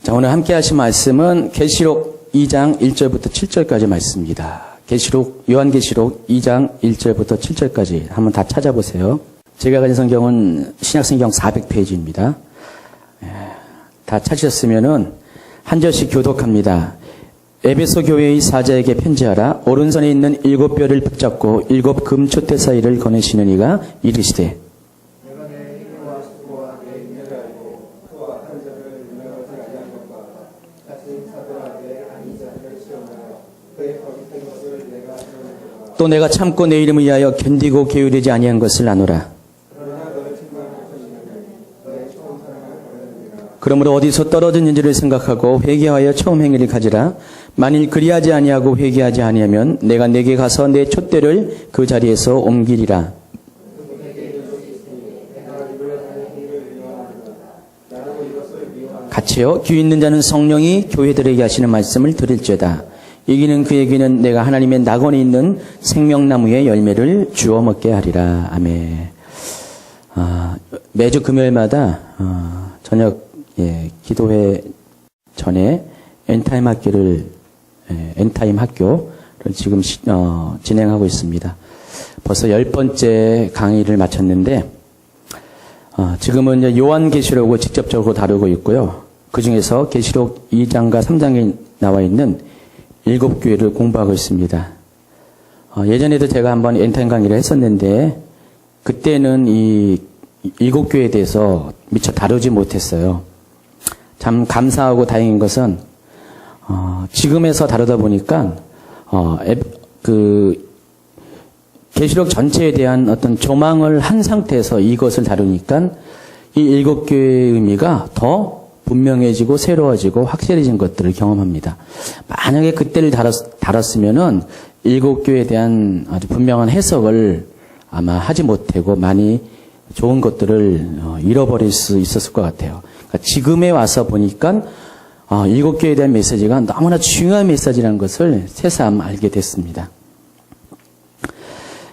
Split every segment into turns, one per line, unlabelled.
자, 오늘 함께 하신 말씀은 계시록 2장 1절부터 7절까지 말씀입니다. 요한계시록 2장 1절부터 7절까지 한번 다 찾아보세요. 제가 가진 성경은 신약성경 400페이지입니다. 다 찾으셨으면은 한 절씩 교독합니다. 에베소 교회의 사자에게 편지하라. 오른손에 있는 7뼈를 붙잡고 7 금초대 사이를 거느시는 이가 이르시되 또 내가 참고 내 이름을 위하여 견디고 게으르지 아니한 것을 아노라. 그러므로 어디서 떨어졌는지를 생각하고 회개하여 처음 행위를 가지라. 만일 그리하지 아니하고 회개하지 아니하면 내가 내게 가서 내 촛대를 그 자리에서 옮기리라. 같이요. 귀 있는 자는 성령이 교회들에게 하시는 말씀을 들을지어다. 이기는 그에게는 내가 하나님의 낙원에 있는 생명나무의 열매를 주워 먹게 하리라. 아멘. 매주 금요일마다 저녁 기도회 전에 엔타임 학교를 지금 진행하고 있습니다. 벌써 10번째 강의를 마쳤는데 지금은 이제 요한계시록을 직접적으로 다루고 있고요. 그 중에서 계시록 2장과 3장에 나와 있는 7교회를 공부하고 있습니다. 예전에도 제가 한번 엔타임 강의를 했었는데 그때는 이 7교회에 대해서 미처 다루지 못했어요. 참 감사하고 다행인 것은 지금에서 다루다 보니까 계시록 전체에 대한 어떤 조망을 한 상태에서 이것을 다루니까 이 7교회의 의미가 더 분명해지고 새로워지고 확실해진 것들을 경험합니다. 만약에 그때를 다뤘으면은 7교회에 대한 아주 분명한 해석을 아마 하지 못하고 많이 좋은 것들을 잃어버릴 수 있었을 것 같아요. 그러니까 지금에 와서 보니까 7교회에 대한 메시지가 너무나 중요한 메시지라는 것을 새삼 알게 됐습니다.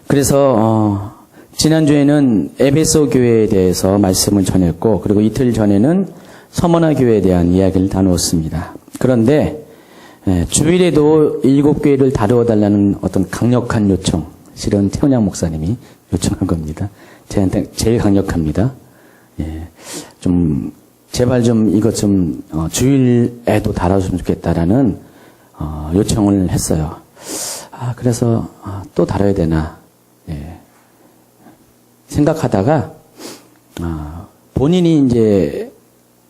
그래서 지난주에는 에베소 교회에 대해서 말씀을 전했고, 그리고 이틀 전에는 서머나 교회에 대한 이야기를 나누었습니다. 그런데 주일에도 7교회를 다루어 달라는 어떤 강력한 요청, 실은 태훈양 목사님이 요청한 겁니다. 저한테 제일 강력합니다. 제발 이것 주일에도 다뤄주면 좋겠다라는 요청을 했어요. 그래서 또 다뤄야 되나 생각하다가 본인이 이제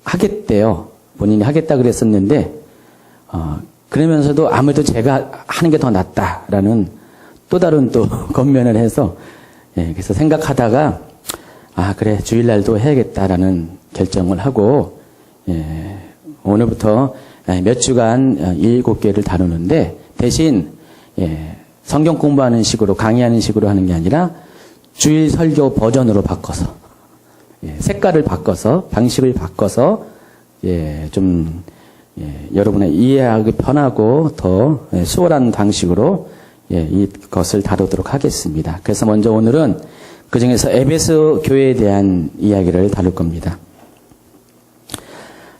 하겠대요. 본인이 하겠다 그랬었는데 그러면서도 아무래도 제가 하는 게 더 낫다라는 또 다른 권면을 해서 그래서 생각하다가 그래 주일날도 해야겠다라는 결정을 하고 오늘부터 몇 주간 7개를 다루는데 대신 성경 공부하는 식으로 강의하는 식으로 하는 게 아니라 주일 설교 버전으로 바꿔서 색깔을 바꿔서 방식을 바꿔서 여러분의 이해하기 편하고 더 수월한 방식으로 이것을 다루도록 하겠습니다. 그래서 먼저 오늘은 그중에서 에베소 교회에 대한 이야기를 다룰 겁니다.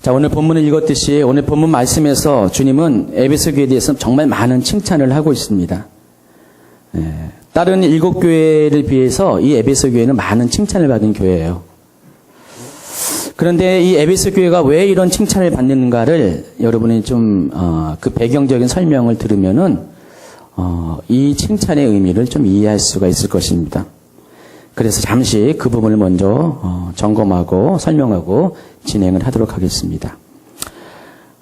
자, 오늘 본문을 읽었듯이 오늘 본문 말씀에서 주님은 에베소 교회에 대해서 정말 많은 칭찬을 하고 있습니다. 다른 7교회를 비해서 이 에베소 교회는 많은 칭찬을 받은 교회예요. 그런데 이 에베소 교회가 왜 이런 칭찬을 받는가를 여러분이 그 배경적인 설명을 들으면은 이 칭찬의 의미를 좀 이해할 수가 있을 것입니다. 그래서 잠시 그 부분을 먼저 점검하고 설명하고 진행을 하도록 하겠습니다.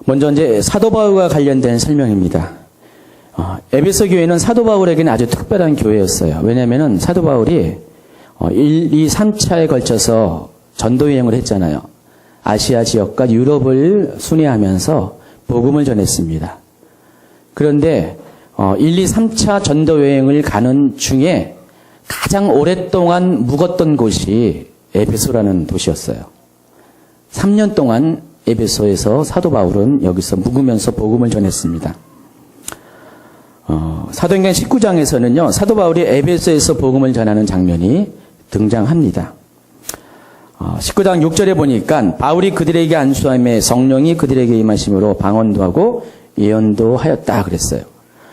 먼저 이제 사도 바울과 관련된 설명입니다. 에베소 교회는 사도 바울에게는 아주 특별한 교회였어요. 왜냐하면은 사도 바울이 1, 2, 3차에 걸쳐서 전도 여행을 했잖아요. 아시아 지역과 유럽을 순회하면서 복음을 전했습니다. 그런데 1, 2, 3차 전도 여행을 가는 중에 가장 오랫동안 묵었던 곳이 에베소라는 도시였어요. 3년 동안 에베소에서 사도 바울은 여기서 묵으면서 복음을 전했습니다. 사도행전 19장에서는요, 사도 바울이 에베소에서 복음을 전하는 장면이 등장합니다. 19장 6절에 보니까 바울이 그들에게 안수함에 성령이 그들에게 임하심으로 방언도 하고 예언도 하였다 그랬어요.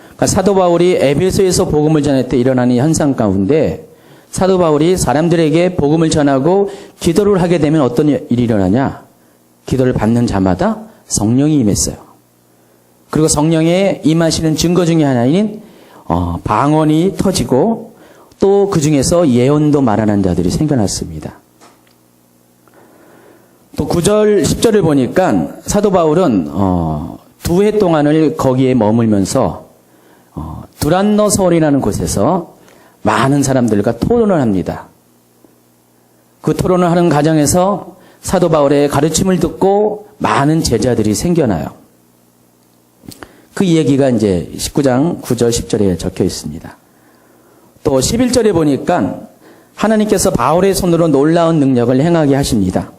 그러니까 사도 바울이 에베소에서 복음을 전할 때 일어나는 현상 가운데 사도 바울이 사람들에게 복음을 전하고 기도를 하게 되면 어떤 일이 일어나냐? 기도를 받는 자마다 성령이 임했어요. 그리고 성령에 임하시는 증거 중에 하나인 방언이 터지고 또 그 중에서 예언도 말하는 자들이 생겨났습니다. 또 9절, 10절을 보니까 사도 바울은 2해 동안을 거기에 머물면서 두란노 서울이라는 곳에서 많은 사람들과 토론을 합니다. 그 토론을 하는 과정에서 사도 바울의 가르침을 듣고 많은 제자들이 생겨나요. 그 얘기가 이제 19장 9절 10절에 적혀 있습니다. 또 11절에 보니까 하나님께서 바울의 손으로 놀라운 능력을 행하게 하십니다.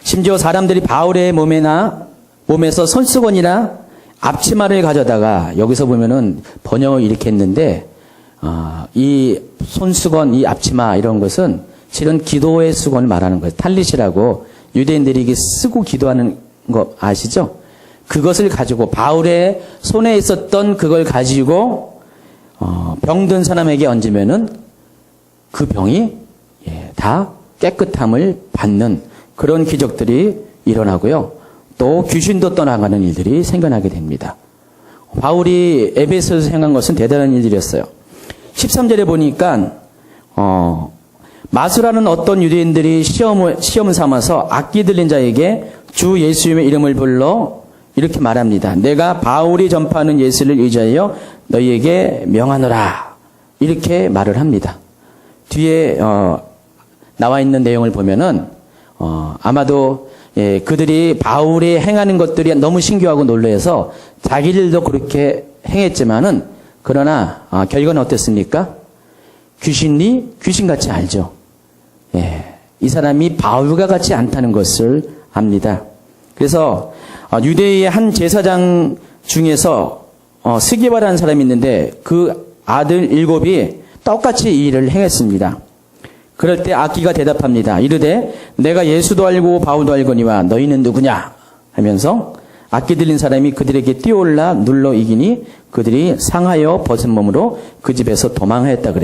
심지어 사람들이 바울의 몸에서 손수건이나 앞치마를 가져다가 여기서 보면은 번역을 이렇게 했는데 이 손수건, 이 앞치마 이런 것은 실은 기도의 수건을 말하는 거예요. 탈릿이라고 유대인들이 쓰고 기도하는 거 아시죠? 그것을 가지고 바울의 손에 있었던 그걸 가지고 병든 사람에게 얹으면은 그 병이 다 깨끗함을 받는 그런 기적들이 일어나고요. 또 귀신도 떠나가는 일들이 생겨나게 됩니다. 바울이 에베소에서 행한 것은 대단한 일들이었어요. 13절에 보니까 마수라는 어떤 유대인들이 시험 삼아서 악기 들린 자에게 주 예수님의 이름을 불러 이렇게 말합니다. 내가 바울이 전파하는 예수를 의지하여 너희에게 명하노라. 이렇게 말을 합니다. 뒤에 나와 있는 내용을 보면은 아마도 그들이 바울이 행하는 것들이 너무 신기하고 놀라서 자기들도 그렇게 행했지만은 그러나 결과는 어땠습니까? 귀신이 귀신같이 알죠. 이 사람이 바울과 같지 않다는 것을 압니다. 그래서 유대의 한 제사장 중에서 스기바라는 사람이 있는데 그 아들 7이 똑같이 이 일을 행했습니다. 그럴 때 악기가 대답합니다. 이르되 내가 예수도 알고 바울도 알거니와 너희는 누구냐 하면서 악기 들린 사람이 그들에게 뛰어올라 눌러 이기니 그들이 상하여 벗은 몸으로 그 집에서 도망하였다고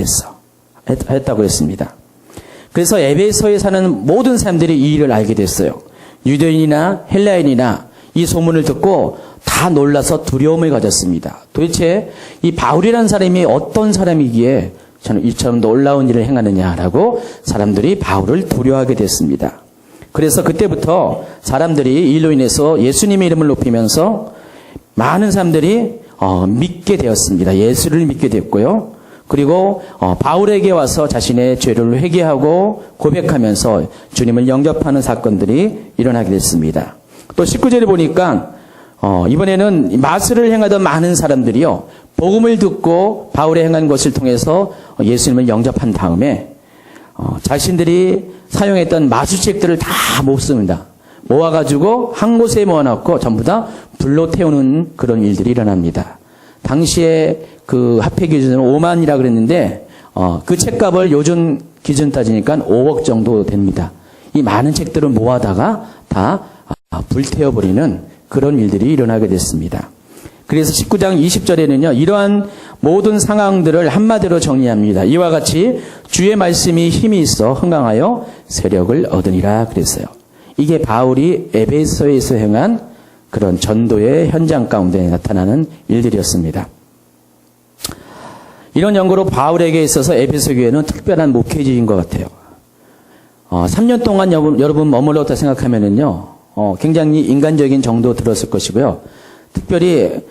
했습니다. 그래서 에베소에 사는 모든 사람들이 이 일을 알게 됐어요. 유대인이나 헬라인이나 이 소문을 듣고 다 놀라서 두려움을 가졌습니다. 도대체 이 바울이라는 사람이 어떤 사람이기에 저는 이처럼 놀라운 일을 행하느냐라고 사람들이 바울을 두려워하게 됐습니다. 그래서 그때부터 사람들이 이 일로 인해서 예수님의 이름을 높이면서 많은 사람들이 믿게 되었습니다. 예수를 믿게 됐고요. 그리고 바울에게 와서 자신의 죄를 회개하고 고백하면서 주님을 영접하는 사건들이 일어나게 됐습니다. 또 19절에 보니까 이번에는 마술을 행하던 많은 사람들이요. 복음을 듣고 바울의 행한 것을 통해서 예수님을 영접한 다음에 자신들이 사용했던 마술책들을 다 모습니다. 모아가지고 한 곳에 모아놓고 전부 다 불로 태우는 그런 일들이 일어납니다. 당시에 그 화폐 기준으로 5만이라 그랬는데 그 책값을 요즘 기준 따지니까 5억 정도 됩니다. 이 많은 책들을 모아다가 다 불태워버리는 그런 일들이 일어나게 됐습니다. 그래서 19장 20절에는요. 이러한 모든 상황들을 한마디로 정리합니다. 이와 같이 주의 말씀이 힘이 있어 흥강하여 세력을 얻으니라 그랬어요. 이게 바울이 에베소에서 행한 그런 전도의 현장 가운데 나타나는 일들이었습니다. 이런 연고로 바울에게 있어서 에베소 교회는 특별한 목회지인 것 같아요. 3년 동안 여러분 머물렀다 생각하면은요. 굉장히 인간적인 정도 들었을 것이고요. 특별히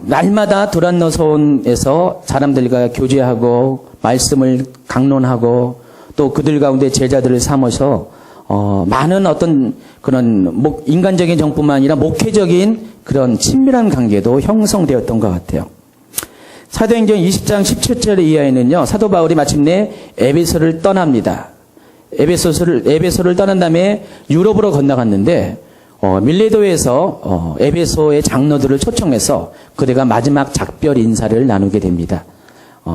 날마다 두란노손에서 사람들과 교제하고 말씀을 강론하고 또 그들 가운데 제자들을 삼아서 많은 어떤 그런 인간적인 정뿐만 아니라 목회적인 그런 친밀한 관계도 형성되었던 것 같아요. 사도행전 20장 17절 이하에는요. 사도 바울이 마침내 에베소를 떠납니다. 에베소를 떠난 다음에 유럽으로 건너갔는데 밀레도에서 에베소의 장로들을 초청해서 그들과 마지막 작별 인사를 나누게 됩니다.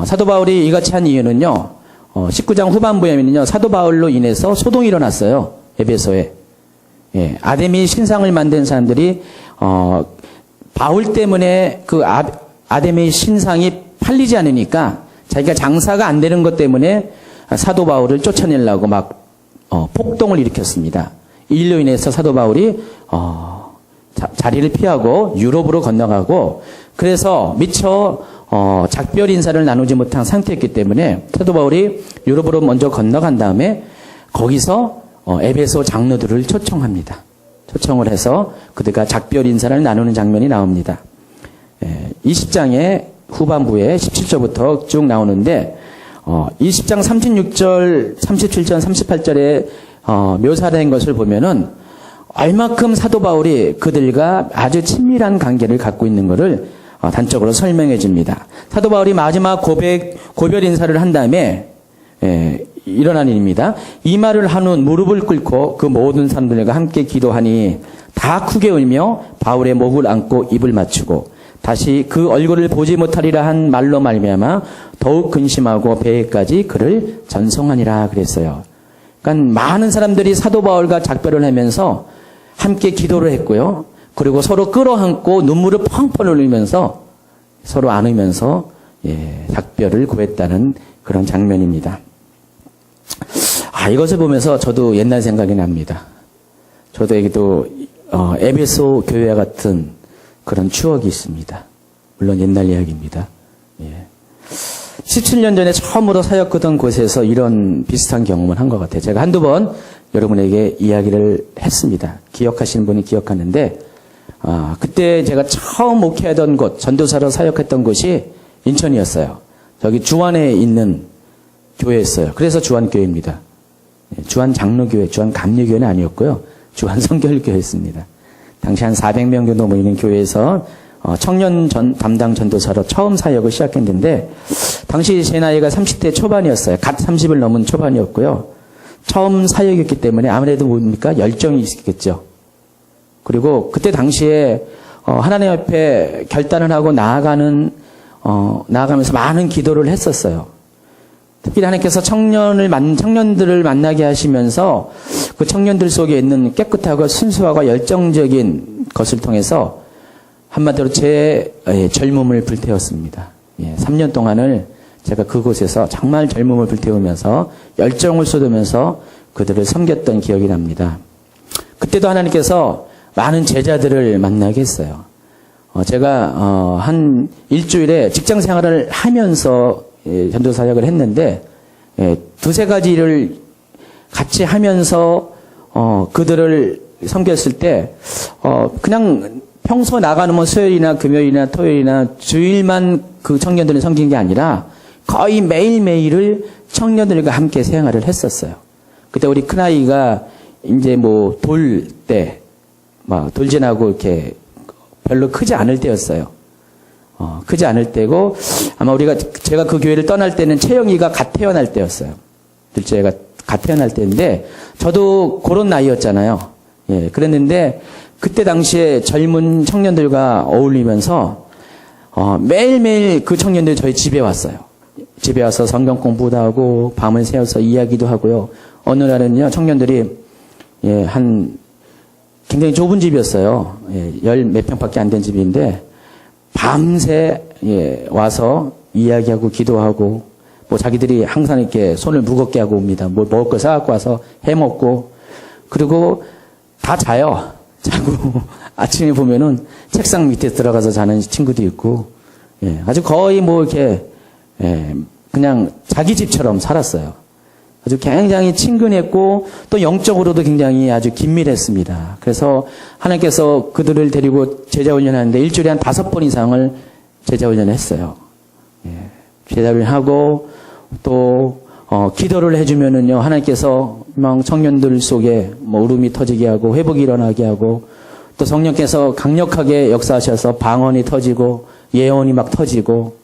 사도 바울이 이같이 한 이유는요. 19장 후반부에는요. 사도 바울로 인해서 소동이 일어났어요. 에베소에. 예, 아데미 신상을 만든 사람들이 바울 때문에 그 아데미 신상이 팔리지 않으니까 자기가 장사가 안 되는 것 때문에 사도 바울을 쫓아내려고 막 폭동을 일으켰습니다. 이 일로 인해서 사도 바울이 자리를 피하고 유럽으로 건너가고, 그래서 미처 작별 인사를 나누지 못한 상태였기 때문에 사도 바울이 유럽으로 먼저 건너간 다음에 거기서 에베소 장로들을 초청합니다. 초청을 해서 그들과 작별 인사를 나누는 장면이 나옵니다. 20장의 후반부에 17절부터 쭉 나오는데 20장 36절, 37절, 38절에 묘사된 것을 보면은 얼마큼 사도 바울이 그들과 아주 친밀한 관계를 갖고 있는 것을 단적으로 설명해 줍니다. 사도 바울이 마지막 고별 인사를 한 다음에 일어난 일입니다. 이 말을 한 후 무릎을 꿇고 그 모든 사람들과 함께 기도하니 다 크게 울며 바울의 목을 안고 입을 맞추고 다시 그 얼굴을 보지 못하리라 한 말로 말미암아 더욱 근심하고 배에까지 그를 전송하니라 그랬어요. 그러니까 많은 사람들이 사도 바울과 작별을 하면서 함께 기도를 했고요. 그리고 서로 끌어안고 눈물을 펑펑 흘리면서 서로 안으면서 작별을 구했다는 그런 장면입니다. 이것을 보면서 저도 옛날 생각이 납니다. 저도 여기도 에베소 교회와 같은 그런 추억이 있습니다. 물론 옛날 이야기입니다. 17년 전에 처음으로 사역하던 곳에서 이런 비슷한 경험을 한 것 같아요. 제가 한두 번 여러분에게 이야기를 했습니다. 기억하시는 분이 기억하는데, 그때 제가 처음 목회하던 곳, 전도사로 사역했던 곳이 인천이었어요. 저기 주안에 있는 교회였어요. 그래서 주안교회입니다. 주안 장로교회, 주안 감리교회는 아니었고요. 주안 성결교회였습니다. 당시 한 400명 정도 모이는 교회에서 청년 담당 전도사로 처음 사역을 시작했는데, 당시 제 나이가 30대 초반이었어요. 갓 30을 넘은 초반이었고요. 처음 사역이었기 때문에 아무래도 뭡니까? 열정이 있겠죠. 그리고 그때 당시에 하나님 앞에 결단을 하고 나아가면서 많은 기도를 했었어요. 특히 하나님께서 청년들을 만나게 하시면서 그 청년들 속에 있는 깨끗하고 순수하고 열정적인 것을 통해서 한마디로 제 젊음을 불태웠습니다. 3년 동안을 제가 그곳에서 정말 젊음을 불태우면서 열정을 쏟으면서 그들을 섬겼던 기억이 납니다. 그때도 하나님께서 많은 제자들을 만나게 했어요. 제가 한 일주일에 직장 생활을 하면서 전도 사역을 했는데 두세 가지를 같이 하면서 그들을 섬겼을 때 그냥 평소 나가는 뭐 수요일이나 금요일이나 토요일이나 주일만 그 청년들을 섬긴 게 아니라 거의 매일매일을 청년들과 함께 생활을 했었어요. 그때 우리 큰아이가 이제 뭐 돌 지나고 이렇게 별로 크지 않을 때였어요. 크지 않을 때고, 아마 제가 그 교회를 떠날 때는 채영이가 갓 태어날 때였어요. 둘째가 갓 태어날 때인데, 저도 그런 나이였잖아요. 그랬는데, 그때 당시에 젊은 청년들과 어울리면서, 매일매일 그 청년들이 저희 집에 왔어요. 집에 와서 성경 공부도 하고, 밤을 새워서 이야기도 하고요. 어느 날은요, 청년들이, 굉장히 좁은 집이었어요. 열 몇 평밖에 안 된 집인데, 밤새 와서 이야기하고 기도하고 뭐 자기들이 항상 이렇게 손을 무겁게 하고 옵니다. 뭐 먹을 거 사갖고 와서 해먹고, 그리고 다 자요. 자고 아침에 보면은 책상 밑에 들어가서 자는 친구도 있고, 아주 거의 뭐 이렇게 그냥 자기 집처럼 살았어요. 아주 굉장히 친근했고 또 영적으로도 굉장히 아주 긴밀했습니다. 그래서 하나님께서 그들을 데리고 제자훈련하는데 일주일에 한 5번 이상을 제자훈련을 했어요. 제자훈련하고 또 기도를 해주면은요, 하나님께서 막 청년들 속에 뭐 울음이 터지게 하고 회복이 일어나게 하고, 또 성령께서 강력하게 역사하셔서 방언이 터지고 예언이 막 터지고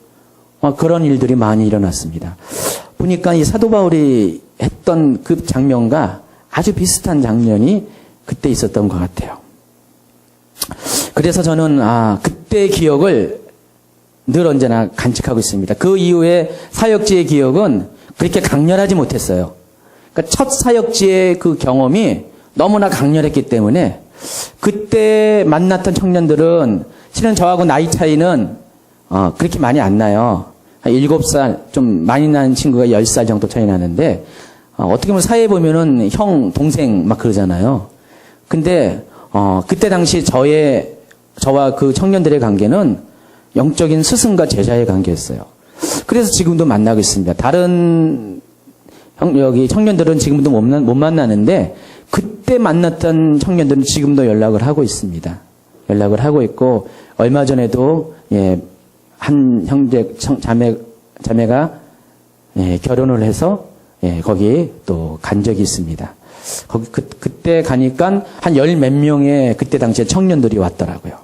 그런 일들이 많이 일어났습니다. 보니까 이 사도 바울이 했던 그 장면과 아주 비슷한 장면이 그때 있었던 것 같아요. 그래서 저는 그때의 기억을 늘 언제나 간직하고 있습니다. 그 이후에 사역지의 기억은 그렇게 강렬하지 못했어요. 그러니까 첫 사역지의 그 경험이 너무나 강렬했기 때문에 그때 만났던 청년들은 실은 저하고 나이 차이는 그렇게 많이 안 나요. 한 7살, 좀 많이 나는 친구가 10살 정도 차이 나는데 어떻게 보면 사회에 보면은 형, 동생 막 그러잖아요. 근데 그때 당시 저와 그 청년들의 관계는 영적인 스승과 제자의 관계였어요. 그래서 지금도 만나고 있습니다. 다른 여기 청년들은 지금도 못 만나는데 그때 만났던 청년들은 지금도 연락을 하고 있습니다. 연락을 하고 있고 얼마 전에도 한 형제 자매가 결혼을 해서 거기 또 간 적이 있습니다. 거기 그때 가니까 한 열 몇 명의 그때 당시에 청년들이 왔더라고요.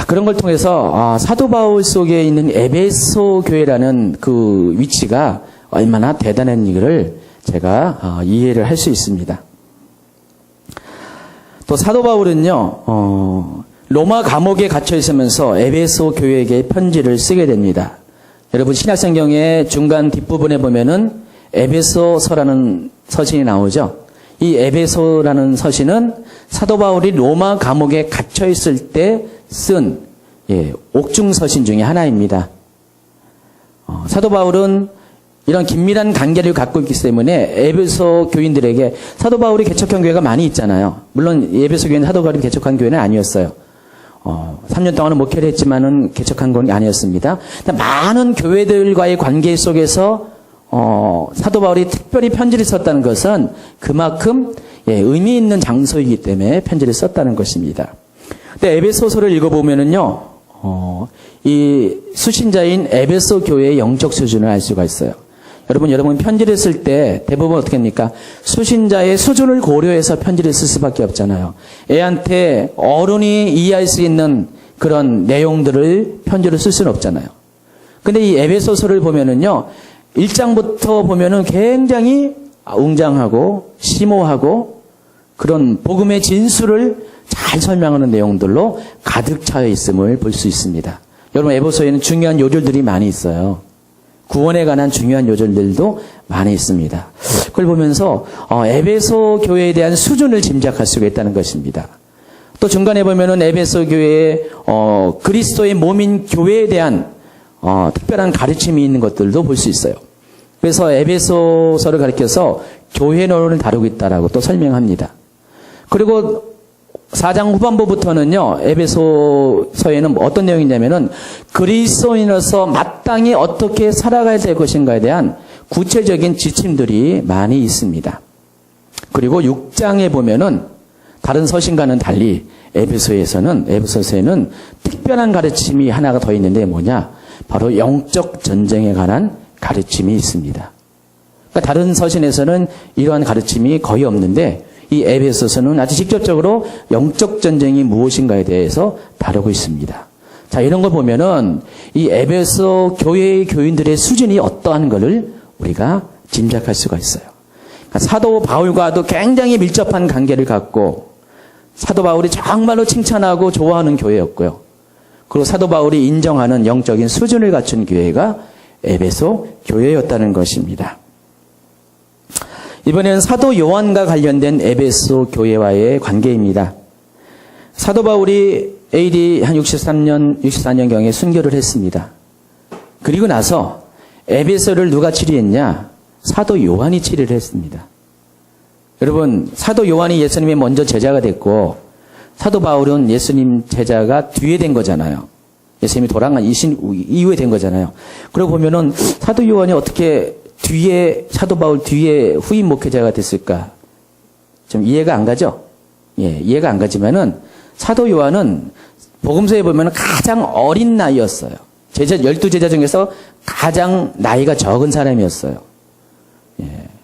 그런 걸 통해서 사도 바울 속에 있는 에베소 교회라는 그 위치가 얼마나 대단한 일을 제가 이해를 할 수 있습니다. 또 사도 바울은요, 로마 감옥에 갇혀 있으면서 에베소 교회에게 편지를 쓰게 됩니다. 여러분 신약성경의 중간 뒷부분에 보면은 에베소서라는 서신이 나오죠. 이 에베소라는 서신은 사도 바울이 로마 감옥에 갇혀 있을 때 쓴 옥중 서신 중에 하나입니다. 사도 바울은 이런 긴밀한 관계를 갖고 있기 때문에 에베소 교인들에게 사도 바울이 개척한 교회가 많이 있잖아요. 물론 에베소 교회는 사도 바울이 개척한 교회는 아니었어요. 3년 동안은 목회를 했지만은 개척한 건 아니었습니다. 많은 교회들과의 관계 속에서 사도 바울이 특별히 편지를 썼다는 것은 그만큼 의미 있는 장소이기 때문에 편지를 썼다는 것입니다. 근데 에베소서를 읽어보면은요, 이 수신자인 에베소 교회의 영적 수준을 알 수가 있어요. 여러분 편지를 쓸 때 대부분 어떻게 합니까? 수신자의 수준을 고려해서 편지를 쓸 수밖에 없잖아요. 애한테 어른이 이해할 수 있는 그런 내용들을 편지를 쓸 수는 없잖아요. 근데 이 에베소서를 보면은요, 1장부터 보면은 굉장히 웅장하고 심오하고 그런 복음의 진수를 잘 설명하는 내용들로 가득 차여 있음을 볼 수 있습니다. 여러분 에베소에는 중요한 요절들이 많이 있어요. 구원에 관한 중요한 요절들도 많이 있습니다. 그걸 보면서 에베소 교회에 대한 수준을 짐작할 수가 있다는 것입니다. 또 중간에 보면은 에베소 교회에 그리스도의 몸인 교회에 대한 특별한 가르침이 있는 것들도 볼 수 있어요. 그래서 에베소서를 가리켜서 교회론을 다루고 있다라고 또 설명합니다. 그리고 4장 후반부부터는요, 에베소서에는 어떤 내용이 있냐면은 그리스도인으로서 마땅히 어떻게 살아가야 될 것인가에 대한 구체적인 지침들이 많이 있습니다. 그리고 6장에 보면은 다른 서신과는 달리 에베소서에는 특별한 가르침이 하나가 더 있는데 뭐냐? 바로 영적 전쟁에 관한 가르침이 있습니다. 그러니까 다른 서신에서는 이러한 가르침이 거의 없는데 이 에베소서는 아주 직접적으로 영적 전쟁이 무엇인가에 대해서 다루고 있습니다. 자, 이런 걸 보면은 이 에베소 교회의 교인들의 수준이 어떠한 것을 우리가 짐작할 수가 있어요. 그러니까 사도 바울과도 굉장히 밀접한 관계를 갖고 사도 바울이 정말로 칭찬하고 좋아하는 교회였고요. 그리고 사도 바울이 인정하는 영적인 수준을 갖춘 교회가 에베소 교회였다는 것입니다. 이번에는 사도 요한과 관련된 에베소 교회와의 관계입니다. 사도 바울이 AD 한 64년경에 순교를 했습니다. 그리고 나서 에베소를 누가 치리했냐? 사도 요한이 치리를 했습니다. 여러분, 사도 요한이 예수님의 먼저 제자가 됐고 사도 바울은 예수님 제자가 뒤에 된 거잖아요. 예수님이 돌아간 이후에 된 거잖아요. 그러고 보면은 사도 요한이 어떻게 사도 바울 뒤에 후임 목회자가 됐을까? 좀 이해가 안 가죠? 이해가 안 가지만은 사도 요한은 복음서에 보면은 가장 어린 나이였어요. 12제자 중에서 가장 나이가 적은 사람이었어요.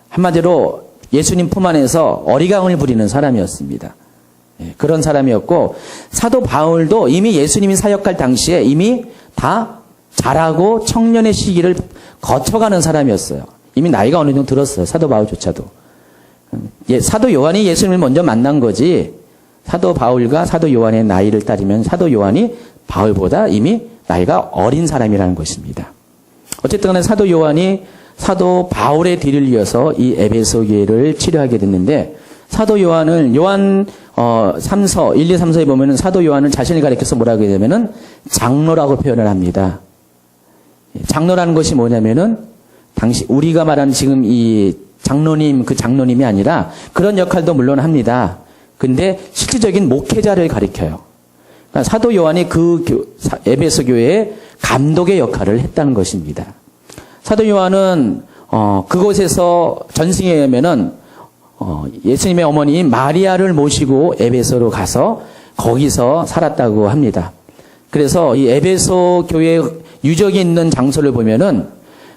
한마디로 예수님 품 안에서 어리광을 부리는 사람이었습니다. 그런 사람이었고 사도 바울도 이미 예수님이 사역할 당시에 이미 다 자라고 청년의 시기를 거쳐가는 사람이었어요. 이미 나이가 어느 정도 들었어요. 사도 바울조차도. 사도 요한이 예수님을 먼저 만난 거지 사도 바울과 사도 요한의 나이를 따지면 사도 요한이 바울보다 이미 나이가 어린 사람이라는 것입니다. 어쨌든 간에 사도 요한이 사도 바울의 뒤를 이어서 이 에베소 교회를 치료하게 됐는데 사도 요한을 요한 3서 1, 2, 3서에 보면은 사도 요한은 자신을 가리켜서 뭐라고 하냐면은 장로라고 표현을 합니다. 장로라는 것이 뭐냐면은 당시 우리가 말하는 지금 이 장로님 그 장로님이 아니라 그런 역할도 물론 합니다. 근데 실질적인 목회자를 가리켜요. 그러니까 사도 요한이 그 에베소 교회의 감독의 역할을 했다는 것입니다. 사도 요한은 그곳에서 전승에 의하면은 예수님의 어머니인 마리아를 모시고 에베소로 가서 거기서 살았다고 합니다. 그래서 이 에베소 교회 유적이 있는 장소를 보면은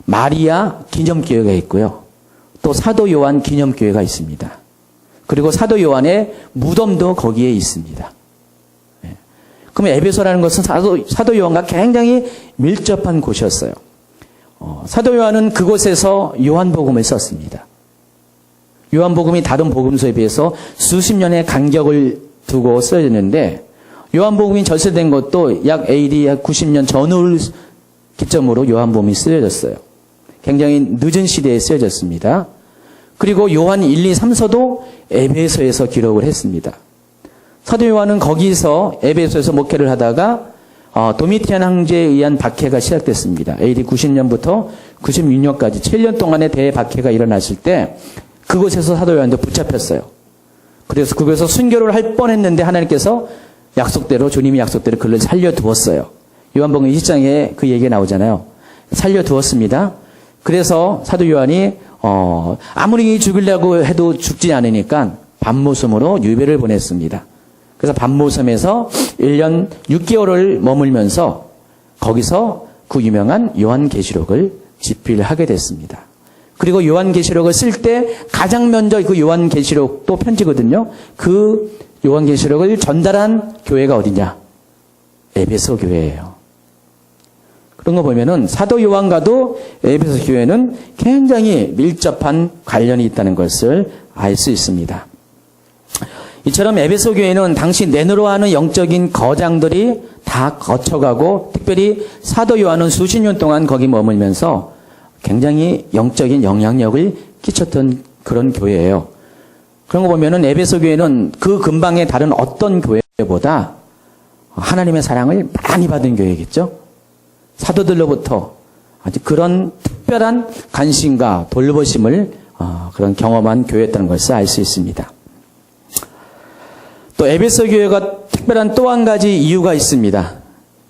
마리아 기념교회가 있고요. 또 사도 요한 기념교회가 있습니다. 그리고 사도 요한의 무덤도 거기에 있습니다. 그럼 에베소라는 것은 사도 요한과 굉장히 밀접한 곳이었어요. 사도 요한은 그곳에서 요한복음을 썼습니다. 요한복음이 다른 복음서에 비해서 수십 년의 간격을 두고 쓰여졌는데 요한복음이 절세된 것도 약 AD 90년 전후를 기점으로 요한복음이 쓰여졌어요. 굉장히 늦은 시대에 쓰여졌습니다. 그리고 요한 1, 2, 3서도 에베소에서 기록을 했습니다. 사도 요한은 거기서 에베소에서 목회를 하다가 도미티안 황제에 의한 박해가 시작됐습니다. AD 90년부터 96년까지 7년 동안의 대박해가 일어났을 때 그곳에서 사도 요한도 붙잡혔어요. 그래서 그곳에서 순교를 할 뻔했는데 하나님께서 주님이 약속대로 그를 살려두었어요. 요한복음 20장에 그 얘기가 나오잖아요. 살려두었습니다. 그래서 사도 요한이 아무리 죽이려고 해도 죽지 않으니까 밤모섬으로 유배를 보냈습니다. 그래서 밤모섬에서 1년 6개월을 머물면서 거기서 그 유명한 요한계시록을 집필하게 됐습니다. 그리고 요한계시록을 쓸 때 가장 먼저 그 요한계시록도 편지거든요. 그 요한계시록을 전달한 교회가 어디냐? 에베소 교회예요. 그런 거 보면은 사도 요한과도 에베소 교회는 굉장히 밀접한 관련이 있다는 것을 알 수 있습니다. 이처럼 에베소 교회는 당시 내노로 하는 영적인 거장들이 다 거쳐가고 특별히 사도 요한은 수십 년 동안 거기 머물면서 굉장히 영적인 영향력을 끼쳤던 그런 교회예요. 그런 거 보면은 에베소 교회는 그 근방의 다른 어떤 교회보다 하나님의 사랑을 많이 받은 교회겠죠. 사도들로부터 아주 그런 특별한 관심과 돌보심을 그런 경험한 교회였다는 것을 알 수 있습니다. 또 에베소 교회가 특별한 또 한 가지 이유가 있습니다.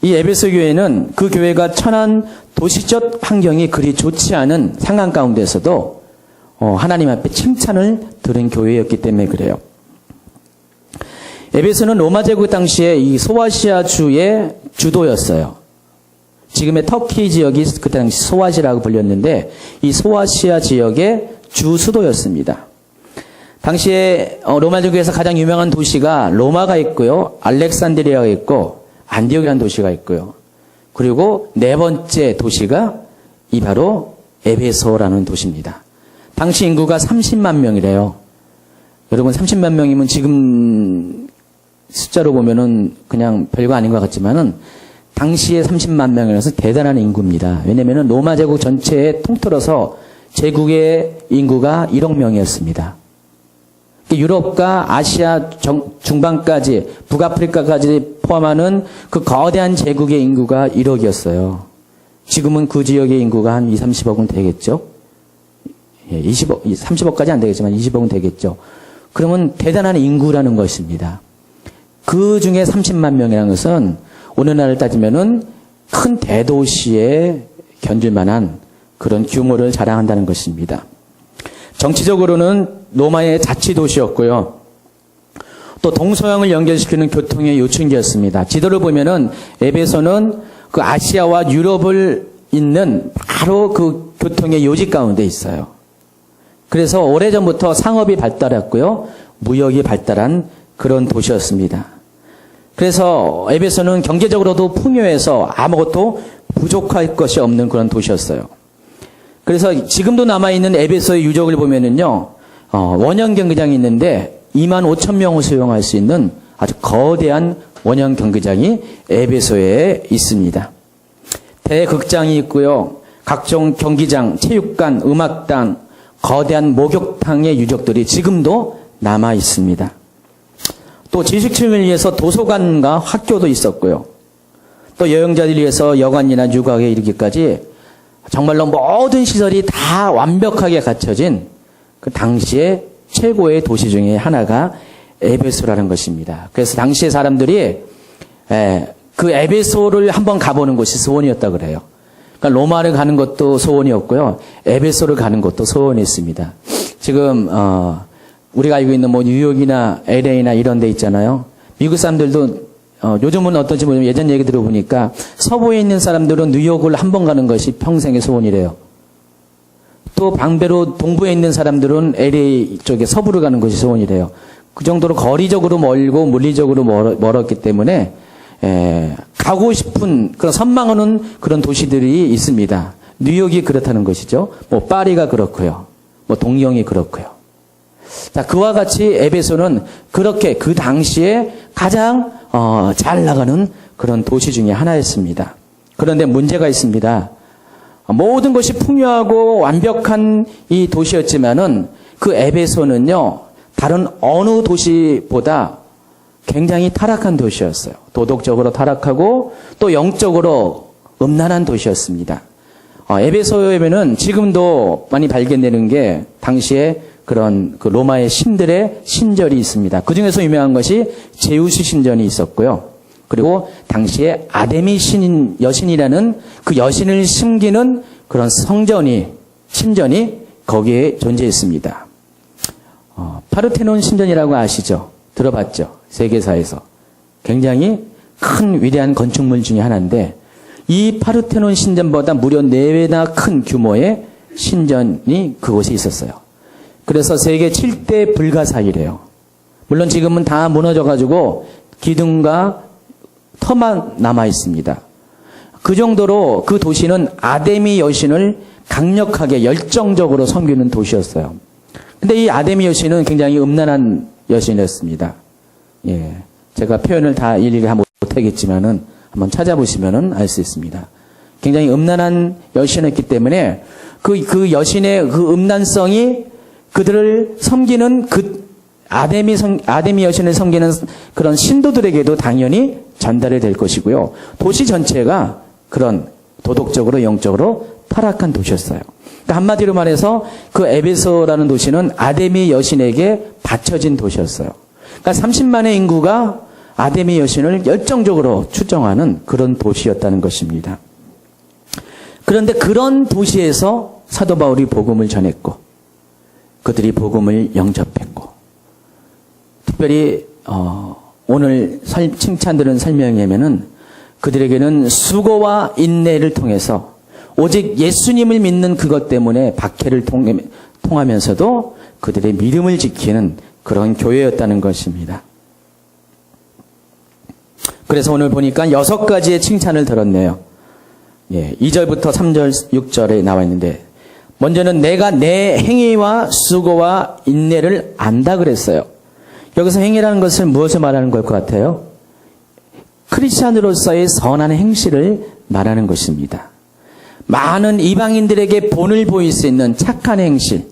이 에베소 교회는 그 교회가 처한 도시적 환경이 그리 좋지 않은 상황 가운데서도 하나님 앞에 칭찬을 들은 교회였기 때문에 그래요. 에베소는 로마 제국 당시에 이 소아시아 주의 주도였어요. 지금의 터키 지역이 그때 당시 소아시아라고 불렸는데 이 소아시아 지역의 주 수도였습니다. 당시에 로마 제국에서 가장 유명한 도시가 로마가 있고요. 알렉산드리아가 있고 안디옥이라는 도시가 있고요. 그리고 네 번째 도시가 이 바로 에베소라는 도시입니다. 당시 인구가 30만 명이래요. 여러분 30만 명이면 지금 숫자로 보면은 그냥 별거 아닌 것 같지만은 당시에 30만 명이라서 대단한 인구입니다. 왜냐면은 로마 제국 전체에 통틀어서 제국의 인구가 1억 명이었습니다. 유럽과 아시아 중반까지 북아프리카까지 포함하는 그 거대한 제국의 인구가 1억이었어요. 지금은 그 지역의 인구가 한 20, 30억은 되겠죠. 30억까지 안 되겠지만 20억은 되겠죠. 그러면 대단한 인구라는 것입니다. 그 중에 30만 명이라는 것은 오늘날을 따지면은 큰 대도시에 견줄 만한 그런 규모를 자랑한다는 것입니다. 정치적으로는 로마의 자치도시였고요. 또 동서양을 연결시키는 교통의 요충지였습니다. 지도를 보면은 에베소는 그 아시아와 유럽을 잇는 바로 그 교통의 요지 가운데 있어요. 그래서 오래전부터 상업이 발달했고요. 무역이 발달한 그런 도시였습니다. 그래서 에베소는 경제적으로도 풍요해서 아무것도 부족할 것이 없는 그런 도시였어요. 그래서 지금도 남아있는 에베소의 유적을 보면은요, 원형 경기장이 있는데 2만 5천 명을 수용할 수 있는 아주 거대한 원형 경기장이 에베소에 있습니다. 대극장이 있고요. 각종 경기장, 체육관, 음악당, 거대한 목욕탕의 유적들이 지금도 남아 있습니다. 또 지식층을 위해서 도서관과 학교도 있었고요. 또 여행자들을 위해서 여관이나 유곽에 이르기까지 정말로 모든 시설이 다 완벽하게 갖춰진 그 당시의 최고의 도시 중에 하나가 에베소라는 것입니다. 그래서 당시의 사람들이 그 에베소를 한번 가보는 곳이 소원이었다 그래요. 그러니까 로마를 가는 것도 소원이었고요. 에베소를 가는 것도 소원이었습니다. 지금 우리가 알고 있는 뭐 뉴욕이나 LA나 이런 데 있잖아요. 미국 사람들도 요즘은 어떤지 모르지만 예전 얘기 들어보니까 서부에 있는 사람들은 뉴욕을 한 번 가는 것이 평생의 소원이래요. 또 반대로 동부에 있는 사람들은 LA 쪽에 서부를 가는 것이 소원이래요. 그 정도로 거리적으로 멀고 물리적으로 멀었기 때문에 가고 싶은 그런 선망하는 그런 도시들이 있습니다. 뉴욕이 그렇다는 것이죠. 뭐 파리가 그렇고요. 뭐 동경이 그렇고요. 자, 그와 같이 에베소는 그렇게 그 당시에 가장 잘 나가는 그런 도시 중에 하나였습니다. 그런데 문제가 있습니다. 모든 것이 풍요하고 완벽한 이 도시였지만은 그 에베소는요, 다른 어느 도시보다 굉장히 타락한 도시였어요. 도덕적으로 타락하고 또 영적으로 음란한 도시였습니다. 에베소에는 지금도 많이 발견되는 게 당시에 그런 그 로마의 신들의 신전이 있습니다. 그 중에서 유명한 것이 제우스 신전이 있었고요. 그리고 당시에 아데미 여신이라는 그 여신을 숨기는 그런 신전이 거기에 존재했습니다. 파르테논 신전이라고 아시죠? 들어봤죠? 세계사에서. 굉장히 큰 위대한 건축물 중에 하나인데 이 파르테논 신전보다 무려 4배나 큰 규모의 신전이 그곳에 있었어요. 그래서 세계 7대 불가사의래요. 물론 지금은 다 무너져가지고 기둥과 터만 남아 있습니다. 그 정도로 그 도시는 아데미 여신을 강력하게 열정적으로 섬기는 도시였어요. 근데 이 아데미 여신은 굉장히 음란한 여신이었습니다. 예. 제가 표현을 다 일일이 못하겠지만은 한번 찾아보시면은 알 수 있습니다. 굉장히 음란한 여신이었기 때문에 그 여신의 그 음란성이 그들을 섬기는 그 아데미 여신을 섬기는 그런 신도들에게도 당연히 전달이 될 것이고요. 도시 전체가 그런 도덕적으로 영적으로 타락한 도시였어요. 그러니까 한마디로 말해서 그 에베소라는 도시는 아데미 여신에게 바쳐진 도시였어요. 그러니까 30만의 인구가 아데미 여신을 열정적으로 추종하는 그런 도시였다는 것입니다. 그런데 그런 도시에서 사도 바울이 복음을 전했고 그들이 복음을 영접했고 특별히 오늘 칭찬들은 설명이면은 그들에게는 수고와 인내를 통해서 오직 예수님을 믿는 그것 때문에 박해를 통하면서도 그들의 믿음을 지키는 그런 교회였다는 것입니다. 그래서 오늘 보니까 6가지의 칭찬을 들었네요. 예, 2절부터 3절, 6절에 나와 있는데 먼저는 내가 내 행위와 수고와 인내를 안다 그랬어요. 여기서 행위라는 것을 무엇을 말하는 걸 것 같아요? 크리스찬으로서의 선한 행실을 말하는 것입니다. 많은 이방인들에게 본을 보일 수 있는 착한 행실,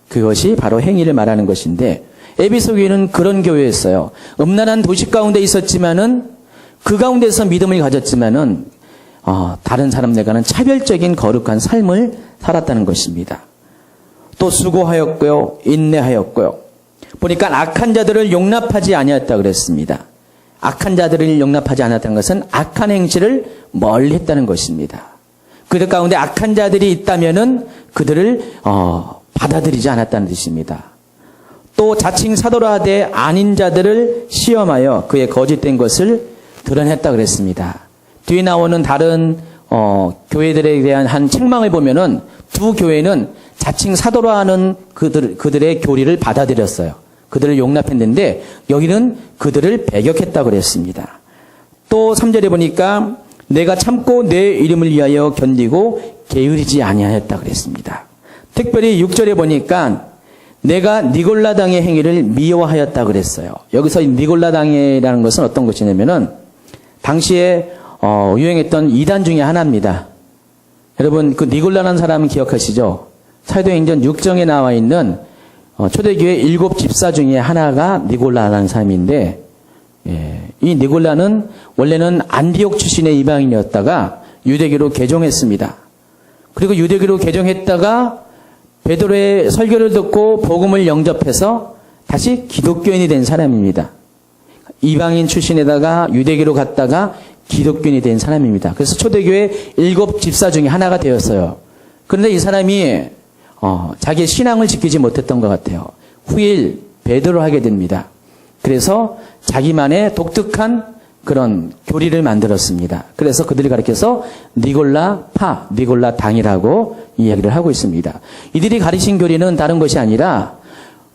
그것이 바로 행위를 말하는 것인데 에베소 교회는 그런 교회였어요. 음란한 도시 가운데 있었지만은 그 가운데서 믿음을 가졌지만은 다른 사람들과는 차별적인 거룩한 삶을 살았다는 것입니다. 또 수고하였고요, 인내하였고요. 보니까 악한 자들을 용납하지 아니했다 그랬습니다. 악한 자들을 용납하지 않았다는 것은 악한 행실을 멀리 했다는 것입니다. 그들 가운데 악한 자들이 있다면은 그들을 받아들이지 않았다는 뜻입니다. 또 자칭 사도라 하되 아닌 자들을 시험하여 그의 거짓된 것을 드러냈다 그랬습니다. 뒤에 나오는 다른 교회들에 대한 한 책망을 보면은 두 교회는 자칭 사도라 하는 그들의 교리를 받아들였어요. 그들을 용납했는데 여기는 그들을 배격했다 그랬습니다. 또 3절에 보니까 내가 참고 내 이름을 위하여 견디고 게으르지 아니하였다 그랬습니다. 특별히 6절에 보니까 내가 니골라당의 행위를 미워하였다 그랬어요. 여기서 니골라당이라는 것은 어떤 것이냐면은 당시에 유행했던 이단 중에 하나입니다. 여러분 그 니골라라는 사람은 기억하시죠? 사도행전 6장에 나와 있는 초대교회 7 집사 중에 하나가 니골라라는 사람인데, 이 니골라는 원래는 안디옥 출신의 이방인이었다가 유대교로 개종했습니다. 그리고 유대교로 개종했다가 베드로의 설교를 듣고 복음을 영접해서 다시 기독교인이 된 사람입니다. 이방인 출신에다가 유대교로 갔다가 기독교인이 된 사람입니다. 그래서 초대교회 7 집사 중에 하나가 되었어요. 그런데 이 사람이 자기의 신앙을 지키지 못했던 것 같아요. 후일 베드로 하게 됩니다. 그래서 자기만의 독특한 그런 교리를 만들었습니다. 그래서 그들이 가르쳐서 니골라 당이라고 이야기를 하고 있습니다. 이들이 가르친 교리는 다른 것이 아니라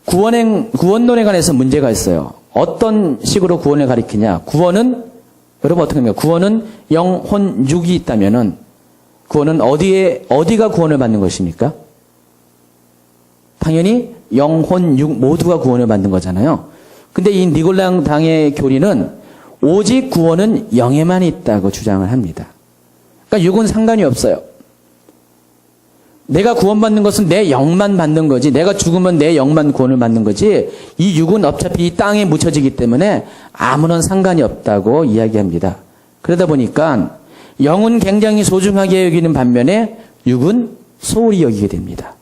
구원론에 관해서 문제가 있어요. 어떤 식으로 구원을 가르치냐? 구원은 여러분 어떻게 합니까? 구원은 영혼 육이 있다면은 구원은 어디가 구원을 받는 것입니까? 당연히 영혼 육 모두가 구원을 받는 거잖아요. 근데 이 니골라 당의 교리는 오직 구원은 영에만 있다고 주장을 합니다. 그러니까 육은 상관이 없어요. 내가 구원받는 것은 내 영만 받는 거지, 내가 죽으면 내 영만 구원을 받는 거지, 이 육은 어차피 이 땅에 묻혀지기 때문에 아무런 상관이 없다고 이야기합니다. 그러다 보니까 영은 굉장히 소중하게 여기는 반면에 육은 소홀히 여기게 됩니다.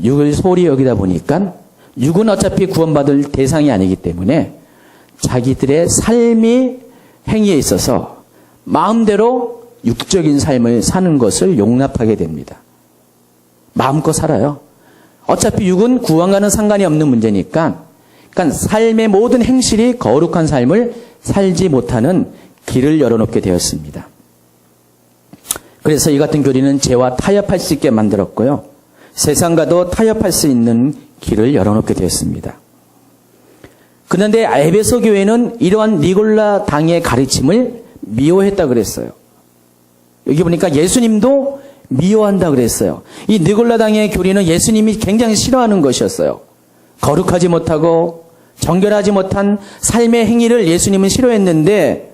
육을 소홀히 여기다 보니까 육은 어차피 구원받을 대상이 아니기 때문에 자기들의 삶의 행위에 있어서 마음대로 육적인 삶을 사는 것을 용납하게 됩니다. 마음껏 살아요. 어차피 육은 구원과는 상관이 없는 문제니까, 그러니까 삶의 모든 행실이 거룩한 삶을 살지 못하는 길을 열어놓게 되었습니다. 그래서 이 같은 교리는 죄와 타협할 수 있게 만들었고요. 세상과도 타협할 수 있는 길을 열어놓게 되었습니다. 그런데 에베소 교회는 이러한 니골라 당의 가르침을 미워했다 그랬어요. 여기 보니까 예수님도 미워한다 그랬어요. 이 니골라 당의 교리는 예수님이 굉장히 싫어하는 것이었어요. 거룩하지 못하고 정결하지 못한 삶의 행위를 예수님은 싫어했는데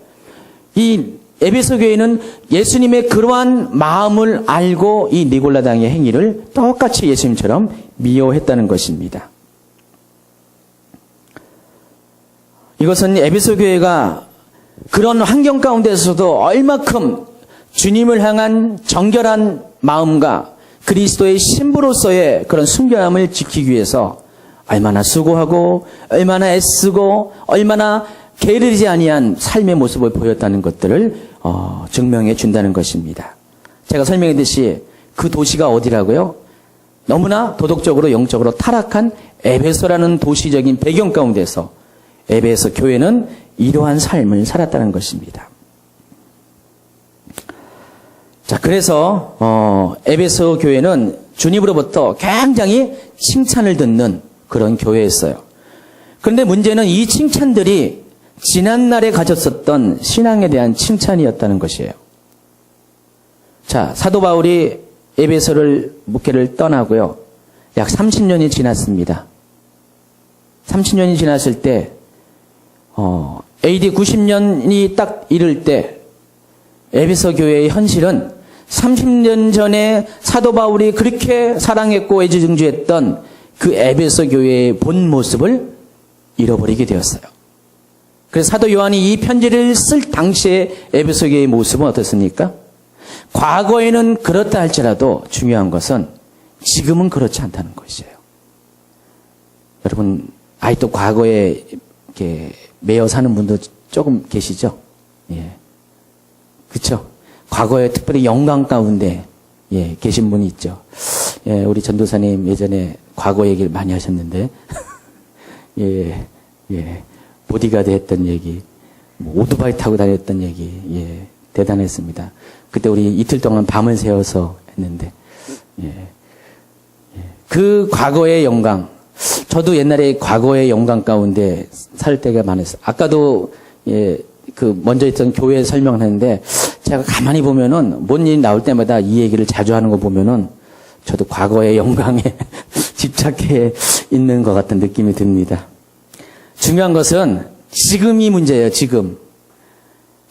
이 에베소 교회는 예수님의 그러한 마음을 알고 이 니골라 당의 행위를 똑같이 예수님처럼 미워했다는 것입니다. 이것은 에베소 교회가 그런 환경 가운데서도 얼마큼 주님을 향한 정결한 마음과 그리스도의 신부로서의 그런 순결함을 지키기 위해서 얼마나 수고하고 얼마나 애쓰고 얼마나 게으르지 아니한 삶의 모습을 보였다는 것들을 증명해 준다는 것입니다. 제가 설명했듯이 그 도시가 어디라고요? 너무나 도덕적으로 영적으로 타락한 에베소라는 도시적인 배경 가운데서 에베소 교회는 이러한 삶을 살았다는 것입니다. 자, 그래서 에베소 교회는 주님으로부터 굉장히 칭찬을 듣는 그런 교회였어요. 그런데 문제는 이 칭찬들이 지난날에 가졌었던 신앙에 대한 칭찬이었다는 것이에요. 자, 사도 바울이 에베소를 목회를 떠나고요. 약 30년이 지났습니다. 30년이 지났을 때 AD 90년이 딱 이를 때 에베소 교회의 현실은 30년 전에 사도 바울이 그렇게 사랑했고 애지중지했던 그 에베소 교회의 본 모습을 잃어버리게 되었어요. 그래서 사도 요한이 이 편지를 쓸 당시에 에베소 교회의 모습은 어떻습니까? 과거에는 그렇다 할지라도 중요한 것은 지금은 그렇지 않다는 것이에요. 여러분, 아직도 과거에 이렇게 매여 사는 분도 조금 계시죠? 예. 그쵸? 과거에 특별히 영광 가운데, 계신 분이 있죠. 예, 우리 전도사님 예전에 과거 얘기를 많이 하셨는데, 보디가드 했던 얘기, 오토바이 타고 다녔던 얘기, 대단했습니다. 그때 우리 이틀 동안 밤을 새워서 했는데, 그 과거의 영광, 저도 옛날에 과거의 영광 가운데 살 때가 많았어요. 아까도 그 먼저 있던 교회 설명을 했는데 제가 가만히 보면은 뭔 일이 나올 때마다 이 얘기를 자주 하는 거 보면은 저도 과거의 영광에 집착해 있는 것 같은 느낌이 듭니다. 중요한 것은 지금이 문제예요. 지금.